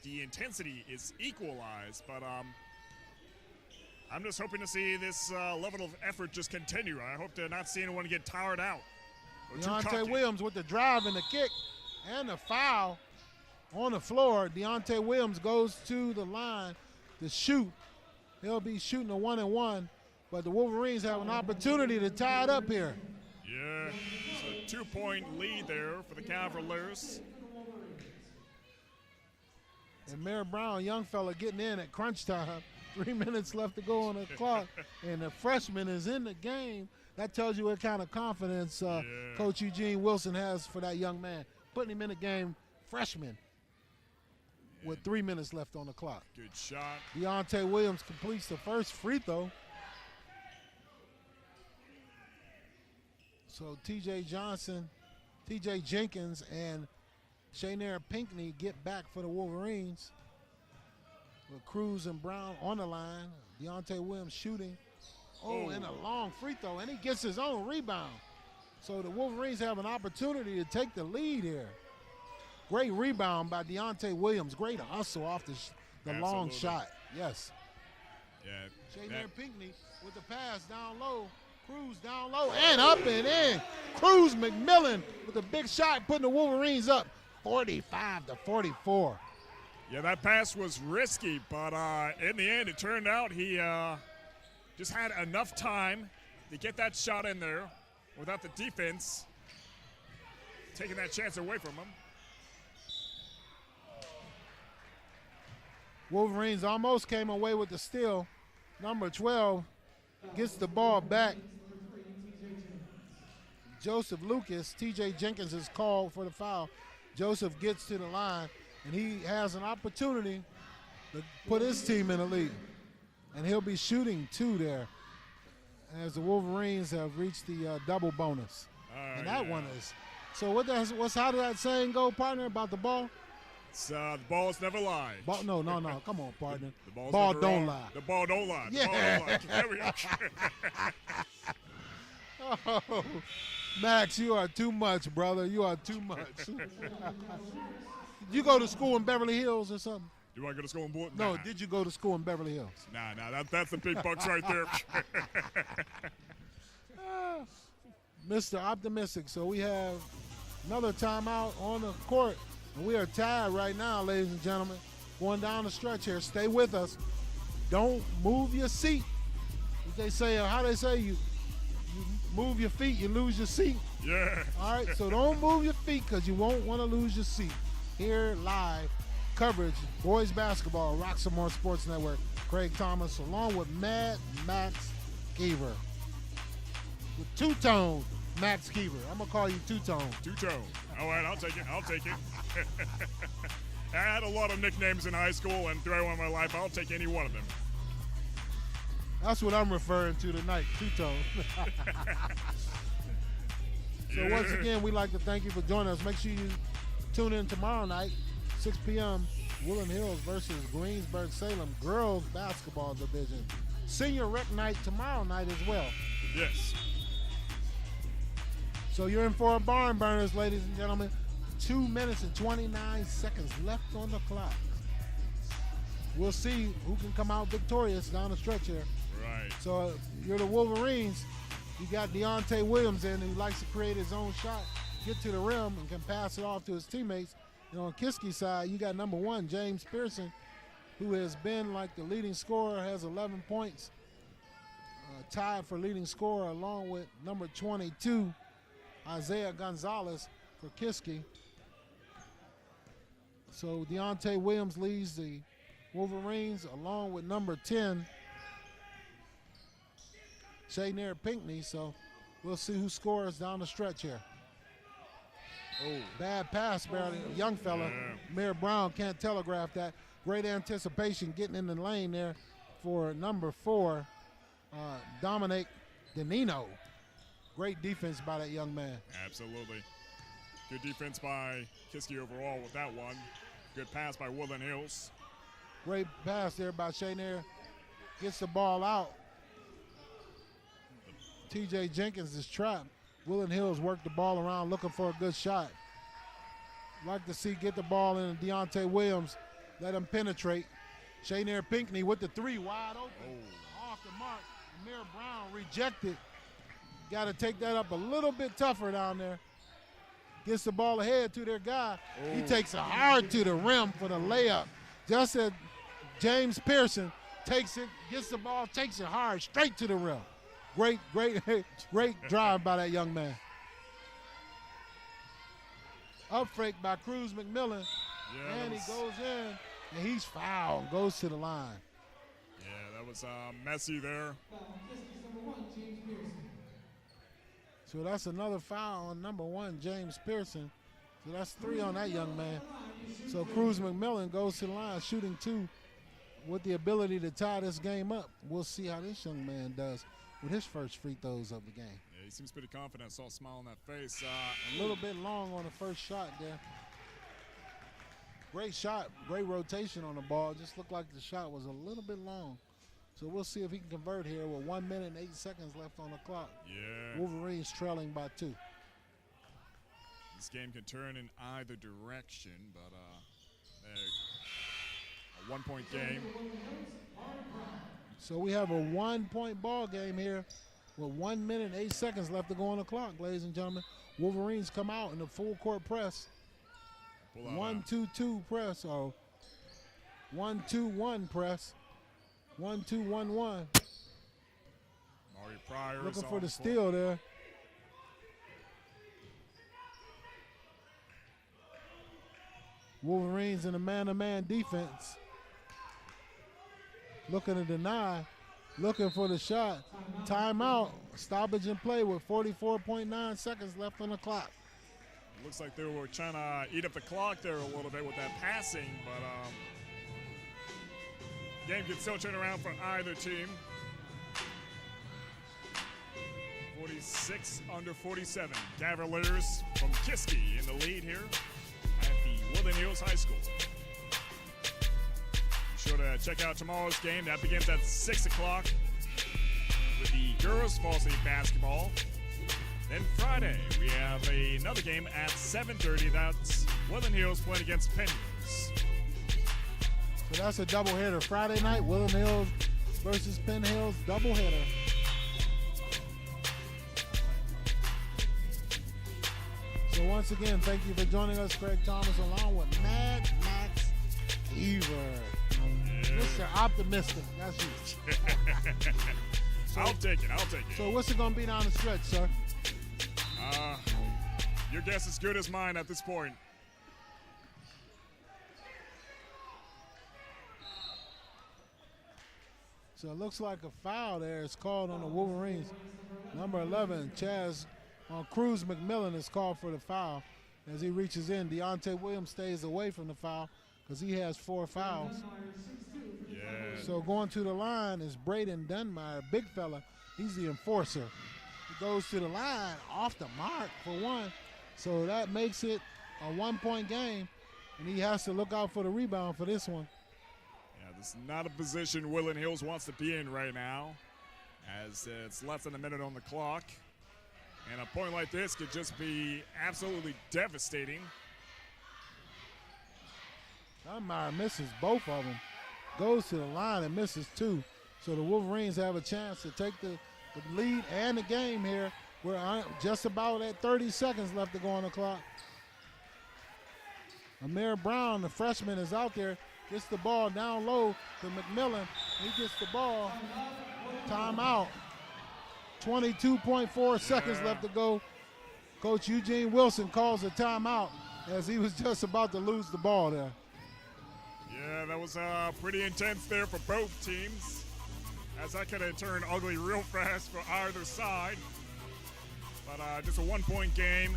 the intensity is equalized, but I'm just hoping to see this level of effort just continue. I hope to not see anyone get tired out. Deontay Williams with the drive and the kick and the foul on the floor. Deontay Williams goes to the line to shoot. He'll be shooting a 1-and-1, but the Wolverines have an opportunity to tie it up here. Yeah, it's a 2-point lead there for the Cavaliers. And Mayor Brown, young fella, getting in at crunch time. 3 minutes left to go on the clock, and the freshman is in the game. That tells you what kind of confidence Coach Eugene Wilson has for that young man. Putting him in the game, freshman, with 3 minutes left on the clock. Good shot. Deontay Williams completes the first free throw. So TJ Jenkins, and Shanair Pinckney get back for the Wolverines. With Cruz and Brown on the line. Deontay Williams shooting. And a long free throw, and he gets his own rebound. So the Wolverines have an opportunity to take the lead here. Great rebound by Deontay Williams. Great hustle off the long shot. Yes. Yeah. Shanair Pinckney with the pass down low. Cruz down low and up and in. Cruz McMillan with a big shot, putting the Wolverines up 45-44. Yeah, that pass was risky, but in the end, it turned out he just had enough time to get that shot in there without the defense taking that chance away from him. Wolverines almost came away with the steal. Number 12 gets the ball back. Joseph Lucas, TJ Jenkins is called for the foul. Joseph gets to the line, and he has an opportunity to put his team in the lead. And he'll be shooting 2 there as the Wolverines have reached the double bonus. And that one is. So how did that saying go, partner, about the ball? It's, the balls never lie. No. Come on, partner. The ball don't lie. The ball don't lie. Yeah. The ball don't lie. There we go. Oh, Max, you are too much, brother. You are too much. You go to school in Beverly Hills or something? You want to go to school in Woodland? No, did you go to school in Beverly Hills? Nah, that's the big bucks right there. Mr. Optimistic. So we have another timeout on the court, and we are tied right now, ladies and gentlemen. Going down the stretch here. Stay with us. Don't move your seat. How they say, you move your feet, you lose your seat. Yeah. All right, so don't move your feet because you won't want to lose your seat. Here live coverage, boys basketball, Roxamore Sports Network. Craig Thomas along with Mad Max Keever. With two-tone Max Keever. I'm going to call you two-tone. Two-tone. All right, I'll take it. I had a lot of nicknames in high school and throughout my life. I'll take any one of them. That's what I'm referring to tonight, two-tone. So once again, we'd like to thank you for joining us. Make sure you tune in tomorrow night, 6 p.m., Woodland Hills versus Greensburg-Salem girls basketball division. Senior rec night tomorrow night as well. Yes. So you're in for a barn burners, ladies and gentlemen. 2 minutes and 29 seconds left on the clock. We'll see who can come out victorious down the stretch here. Right. So you're the Wolverines. You got Deontay Williams in, who likes to create his own shot, get to the rim, and can pass it off to his teammates. And on Kiski's side, you got number 1, James Pearson, who has been like the leading scorer, has 11 points, tied for leading scorer, along with number 22, Isaiah Gonzalez for Kiski. So Deontay Williams leads the Wolverines, along with number 10, Shanair Pinckney. So we'll see who scores down the stretch here. Oh, bad pass, barely. Young fella, Mayor Brown can't telegraph that. Great anticipation getting in the lane there for number 4, Dominic Danino. Great defense by that young man. Absolutely. Good defense by Kiski overall with that one. Good pass by Woodland Hills. Great pass there by Shanair. Gets the ball out. TJ Jenkins is trapped. Woodland Hills work the ball around looking for a good shot. Like to see get the ball in Deontay Williams. let him penetrate. Shanair Pinckney with the three, wide open. Off the mark. Amir Brown rejected. Got to take that up a little bit tougher down there. Gets the ball ahead to their guy. He takes it hard to the rim for the layup. Just as James Pearson takes it, gets the ball, takes it hard, straight to the rim. Great drive by that young man. Up fake by Cruz McMillan. And he goes in, and he's fouled, goes to the line. Yeah, that was messy there. So that's another foul on number 1, James Pearson. So that's 3 on that young man. So Cruz McMillan goes to the line, shooting 2 with the ability to tie this game up. We'll see how this young man does with his first free throws of the game. Yeah, he seems pretty confident. I saw a smile on that face. A little bit long on the first shot there. Great shot, great rotation on the ball. Just looked like the shot was a little bit long. So we'll see if he can convert here with 1 minute and 8 seconds left on the clock. Yeah. Wolverines trailing by 2. This game can turn in either direction, but a 1-point game. So we have a 1-point ball game here with 1 minute and 8 seconds left to go on the clock, ladies and gentlemen. Wolverines come out in the full court press. 1-2-2 press, or 1-2-1 press. 1-2-1-1. Maury Pryor looking for the steal there. Wolverines in a man-to-man defense. Looking to deny. Looking for the shot. Timeout. Stoppage in play with 44.9 seconds left on the clock. Looks like they were trying to eat up the clock there a little bit with that passing, but game can still turn around for either team. 46 under 47. Cavaliers from Kiski in the lead here at the Woodland Hills High School. Be sure to check out tomorrow's game. That begins at 6 o'clock with the girls varsity basketball. Then Friday, we have another game at 7:30. That's Woodland Hills playing against Penn Hills. So that's a doubleheader. Friday night, Woodland Hills versus Penn Hills, doubleheader. So once again, thank you for joining us, Craig Thomas, along with Mad Max Ever. Mr. Optimistic, that's you. I'll take it. So what's it going to be down the stretch, sir? Your guess is good as mine at this point. So it looks like a foul there is called on the Wolverines. Number 11, Chaz on Cruz McMillan is called for the foul. As he reaches in, Deontay Williams stays away from the foul because he has 4 fouls. Yeah. So going to the line is Braden Dunmeyer, big fella. He's the enforcer. He goes to the line off the mark for 1. So that makes it a 1-point game, and he has to look out for the rebound for this one. Yeah, this is not a position Woodland Hills wants to be in right now, as it's less than a minute on the clock. And a point like this could just be absolutely devastating. Dunmeyer misses both of them. Goes to the line and misses 2. So the Wolverines have a chance to take the lead and the game here. We're just about at 30 seconds left to go on the clock. Amir Brown, the freshman, is out there. Gets the ball down low to McMillan. He gets the ball. Timeout. 22.4 seconds left to go. Coach Eugene Wilson calls a timeout as he was just about to lose the ball there. Yeah, that was pretty intense there for both teams, as that could have turned ugly real fast for either side. But just a 1-point game,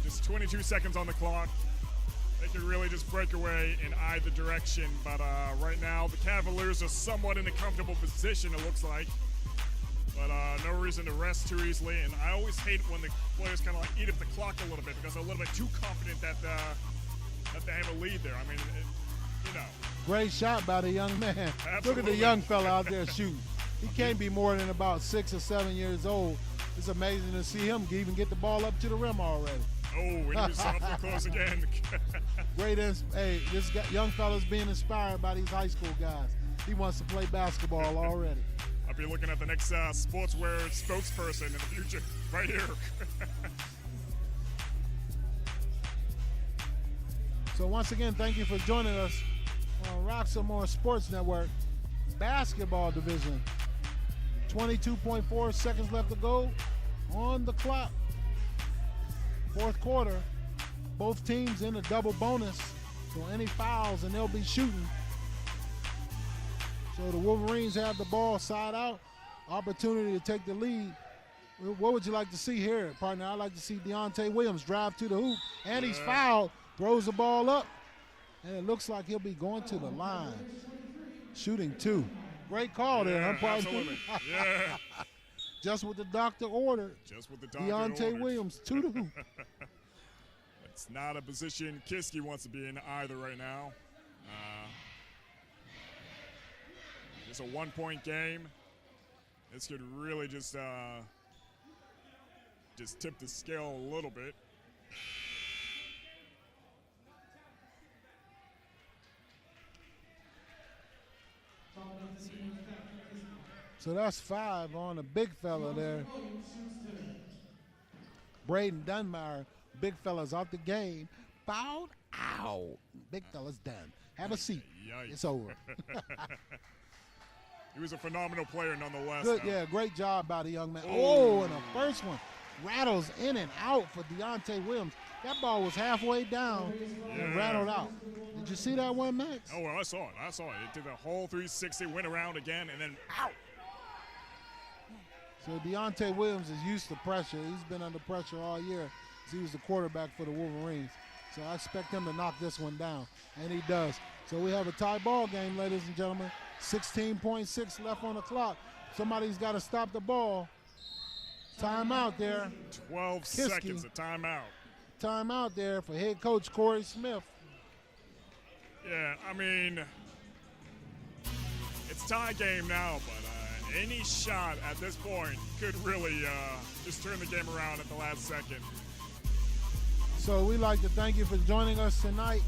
just 22 seconds on the clock. They could really just break away in either direction. But right now, the Cavaliers are somewhat in a comfortable position, it looks like. But no reason to rest too easily. And I always hate when the players kind of like eat up the clock a little bit because they're a little bit too confident that they have a lead there. I mean, Great shot by the young man. Absolutely. Look at the young fella out there shooting. He can't be more than about 6 or 7 years old. It's amazing to see him even get the ball up to the rim already. Oh, and he was awfully close again. Great, hey, this young fella's being inspired by these high school guys. He wants to play basketball already. I'll be looking at the next sportswear spokesperson in the future, right here. So once again, thank you for joining us on Roxamore Sports Network basketball division. 22.4 seconds left to go on the clock. Fourth quarter, both teams in a double bonus, so any fouls and they'll be shooting. So the Wolverines have the ball side out, opportunity to take the lead. What would you like to see here, partner? I'd like to see Deontay Williams drive to the hoop, and he's fouled, throws the ball up, and it looks like he'll be going to the line, shooting two. Great call there, umpire. Absolutely. Yeah. Just what the doctor ordered. Just what the doctor Deontay ordered. Williams to the hoop. It's not a position Kiski wants to be in either right now. It's a 1-point game. This could really just tip the scale a little bit. So that's 5 on the big fella there. Braden Dunbar, big fella's out the game. Fouled out. Big fella's done. Have a seat. Yikes. It's over. He was a phenomenal player nonetheless. Good, yeah, great job by the young man. Oh, and the first one rattles in and out for Deontay Williams. That ball was halfway down and rattled out. Did you see that one, Max? Oh, well, I saw it. It did the whole 360, went around again, and then out. So Deontay Williams is used to pressure. He's been under pressure all year as he was the quarterback for the Wolverines. So I expect him to knock this one down, and he does. So we have a tie ball game, ladies and gentlemen. 16.6 left on the clock. Somebody's got to stop the ball. Timeout there. 12 Kiski. seconds of timeout. Timeout there for head coach Corey Smith. Yeah, I mean, it's tie game now, but any shot at this point could really just turn the game around at the last second. So we'd like to thank you for joining us tonight.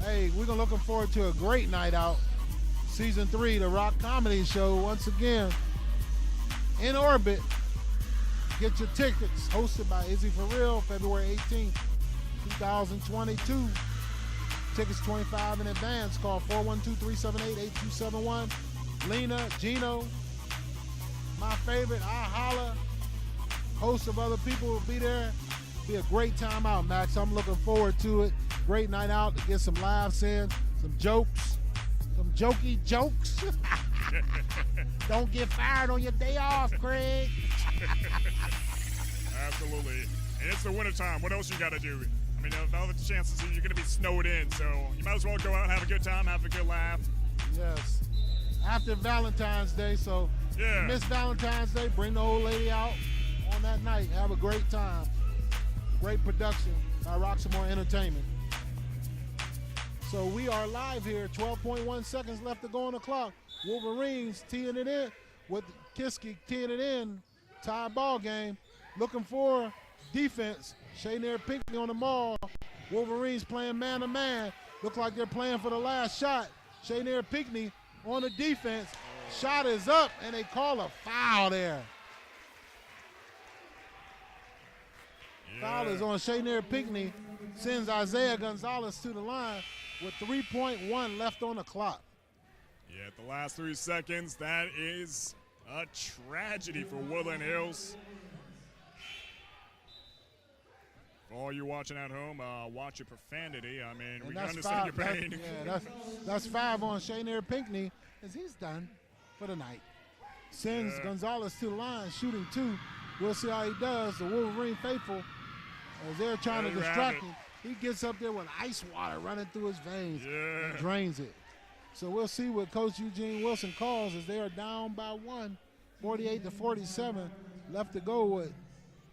Hey, we're looking forward to a great night out. Season 3, the Rock Comedy Show, once again, in orbit. Get your tickets. Hosted by Izzy For Real, February 18th, 2022. Tickets $25 in advance. Call 412-378-8271. Lena, Gino, my favorite, I Holla. Host of other people will be there. Be a great time out, Max. I'm looking forward to it. Great night out to get some laughs in, some jokes, some jokey jokes. Don't get fired on your day off, Craig. Absolutely. And it's the wintertime. What else you got to do? I mean, all the chances are you're going to be snowed in, so you might as well go out and have a good time, have a good laugh. Yes. After Valentine's Day, so yeah. Miss Valentine's Day, bring the old lady out on that night. Have a great time. Great production by Roxamore Entertainment. So we are live here, 12.1 seconds left to go on the clock. Wolverines teeing it in with Kiski teeing it in. Tie ball game. Looking for defense. Shanair Pinckney on the ball. Wolverines playing man-to-man. Look like they're playing for the last shot. Shanair Pinckney on the defense. Shot is up, and they call a foul there. Foul is on Shanair Pinckney. Sends Isaiah Gonzalez to the line with 3.1 left on the clock. Yeah, at the last 3 seconds, that is a tragedy for Woodland Hills. For all you watching at home, watch your profanity. I mean, we understand your pain. That's 5 on Shanair Pinckney as he's done for the night. Sends Gonzalez to the line, shooting 2. We'll see how he does. The Wolverine faithful, as they're trying to distract him, he gets up there with ice water running through his veins and drains it. So we'll see what Coach Eugene Wilson calls as they are down by 1, 48-47, left to go with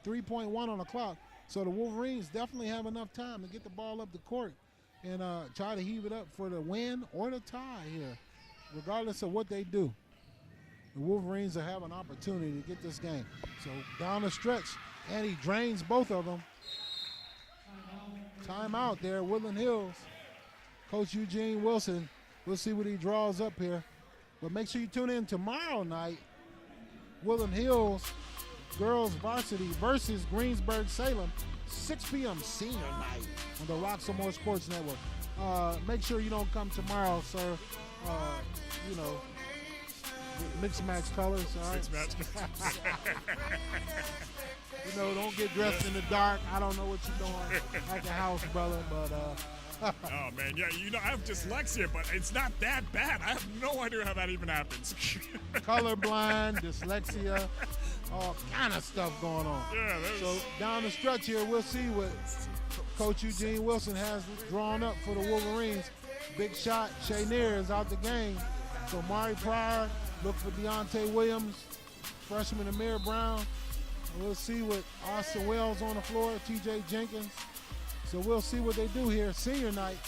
3.1 on the clock. So the Wolverines definitely have enough time to get the ball up the court and try to heave it up for the win or the tie here, regardless of what they do. The Wolverines will have an opportunity to get this game. So down the stretch, and he drains both of them. timeout there, Woodland Hills. Coach Eugene Wilson, we'll see what he draws up here. But make sure you tune in tomorrow night. Woodland Hills girls varsity versus Greensburg-Salem, 6 p.m. senior night on the Roxamore Sports Network. Make sure you don't come tomorrow, sir. You know, mix and match colors, all right? Mix match. You know, don't get dressed in the dark. I don't know what you're doing at the house, brother, but oh, man, yeah, you know, I have dyslexia, but it's not that bad. I have no idea how that even happens. colorblind, dyslexia, all kind of stuff going on. Yeah, so down the stretch here, we'll see what Coach Eugene Wilson has drawn up for the Wolverines. Big shot, Shayneer is out the game. So Mari Pryor, look for Deontay Williams, freshman Amir Brown. We'll see what Austin Wells on the floor, TJ Jenkins. So we'll see what they do here. Senior night,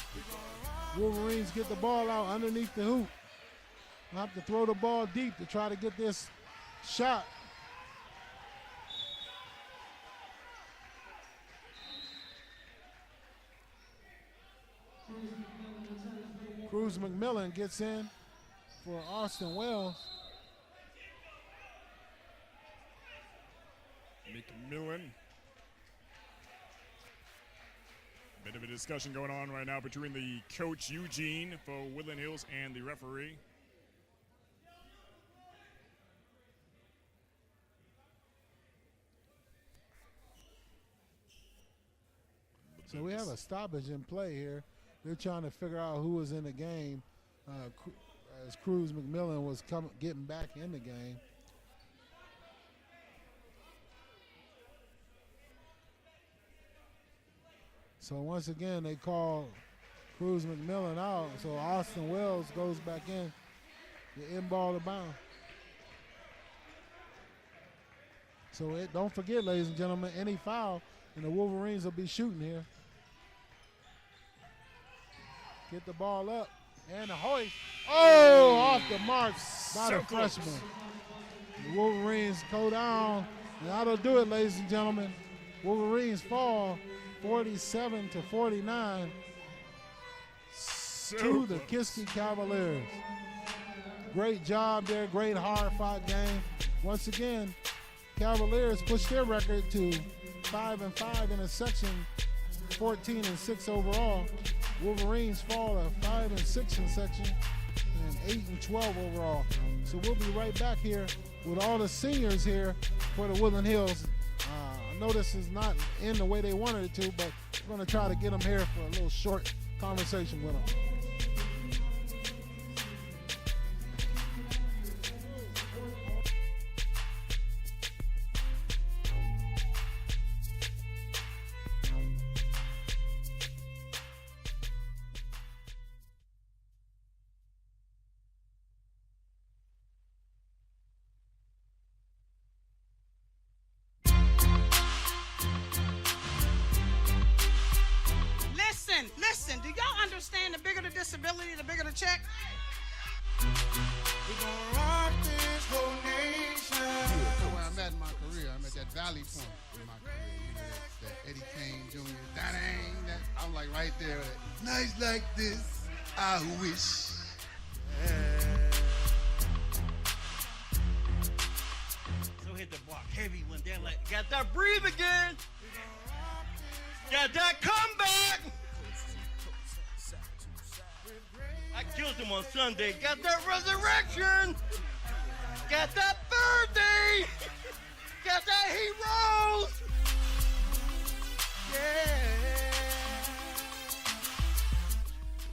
Wolverines get the ball out underneath the hoop. They'll have to throw the ball deep to try to get this shot. Cruz McMillan gets in for Austin Wells. McMillan. Bit of a discussion going on right now between the coach Eugene for Woodland Hills and the referee. So we have a stoppage in play here. They're trying to figure out who was in the game as Cruz McMillan was getting back in the game. So once again, they call Cruz McMillan out. So Austin Wells goes back in. The in ball to bound. So don't forget, ladies and gentlemen, any foul, and the Wolverines will be shooting here. Get the ball up, and a hoist. Oh, off the mark by the freshman. The Wolverines go down, and that'll do it, ladies and gentlemen. Wolverines fall 47-49 to the Kiski Cavaliers. Great job there, great hard-fought game. Once again, Cavaliers push their record to 5-5 in a section, 14-6 overall. Wolverines fall to 5-6 in section and 8-12 overall. So we'll be right back here with all the seniors here for the Woodland Hills. I know this is not in the way they wanted it to, but we're going to try to get them here for a little short conversation with them. Listen, do y'all understand the bigger the disability, the bigger the check? We're gonna rock this whole nation. Where I'm at in my career, I'm at that valley point in my career. You know, that Eddie Kane Jr. I'm like right there. Nights like this, I wish. So hit the block heavy when they're like, got that breathe again. Got that comeback. I killed him on Sunday. Got that resurrection. Got that Thursday. Got that heroes. Yeah.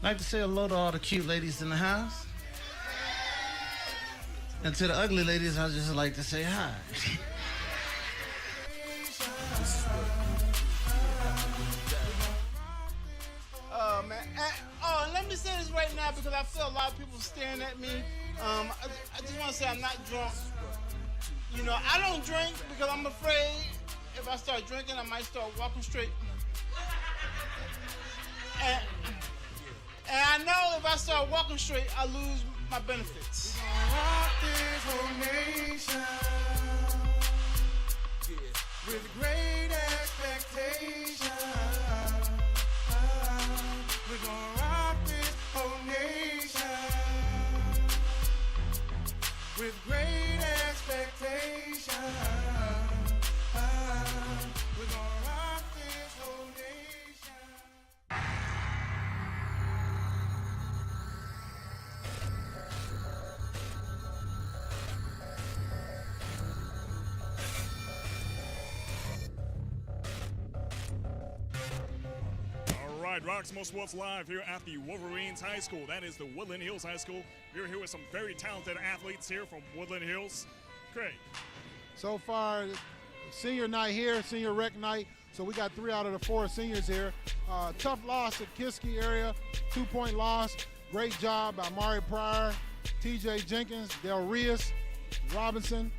Like to say hello to all the cute ladies in the house. And to the ugly ladies, I just like to say hi. Oh, man. And let me say this right now because I feel a lot of people staring at me. I just want to say I'm not drunk. You know, I don't drink because I'm afraid if I start drinking, I might start walking straight. And I know if I start walking straight, I lose my benefits. Rock this whole nation with great expectation. right, Roxamore Sports Live here at the Wolverines High School. That is the Woodland Hills High School. We're here with some very talented athletes here from Woodland Hills. Craig. So far, senior night here, senior rec night. So we got 3 out of the 4 seniors here. Tough loss at Kiski Area, 2-point loss. Great job by Mari Pryor, TJ Jenkins, Del Rios, Robinson.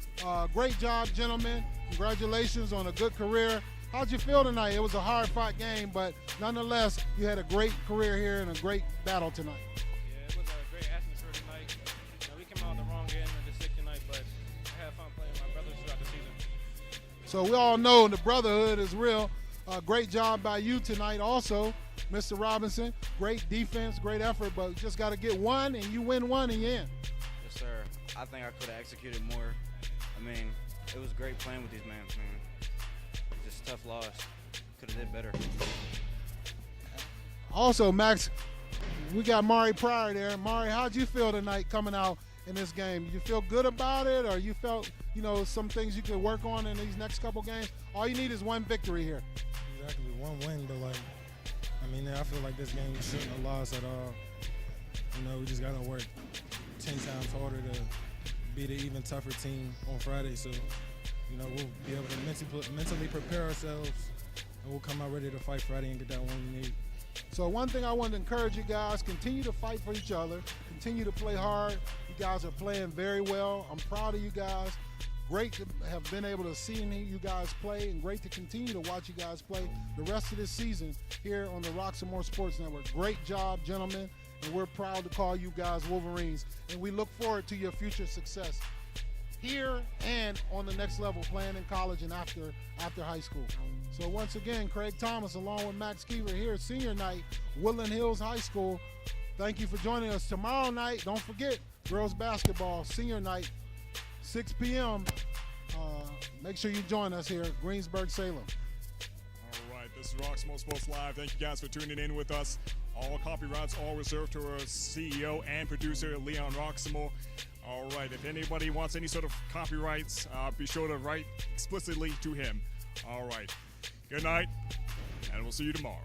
Great job, gentlemen. Congratulations on a good career. How'd you feel tonight? It was a hard-fought game, but nonetheless, you had a great career here and a great battle tonight. Yeah, it was a great atmosphere tonight. We came out on the wrong end of the stick tonight, but I had fun playing with my brothers throughout the season. So we all know the brotherhood is real. Great job by you tonight also, Mr. Robinson. Great defense, great effort, but just got to get one, and you win one, and you're in. Yes, sir. I think I could have executed more. I mean, it was great playing with these men, man. Just tough loss. Could have did better. Also, Max, we got Mari Pryor there. Mari, how'd you feel tonight coming out in this game? Did you feel good about it, or you felt, some things you could work on in these next couple games? All you need is one victory here. Exactly, one win, but I feel like this game we shouldn't have lost at all. We just got to work 10 times harder to be the even tougher team on Friday. So, we'll be able to mentally prepare ourselves, and we'll come out ready to fight Friday and get that one we need. So one thing I want to encourage you guys, continue to fight for each other, continue to play hard. You guys are playing very well. I'm proud of you guys. Great to have been able to see you guys play, and great to continue to watch you guys play the rest of this season here on the Roxamore Sports Network. Great job, gentlemen, and we're proud to call you guys Wolverines, and we look forward to your future success here and on the next level, playing in college and after high school. So once again, Craig Thomas along with Max Keever here at senior night, Woodland Hills High School. Thank you for joining us. Tomorrow night, don't forget, girls basketball, senior night, 6 p.m. Make sure you join us here at Greensburg, Salem. All right, this is Roxamore Sports Live. Thank you guys for tuning in with us. All copyrights, all reserved to our CEO and producer, Leon Roxamore. All right, if anybody wants any sort of copyrights, be sure to write explicitly to him. All right, good night, and we'll see you tomorrow.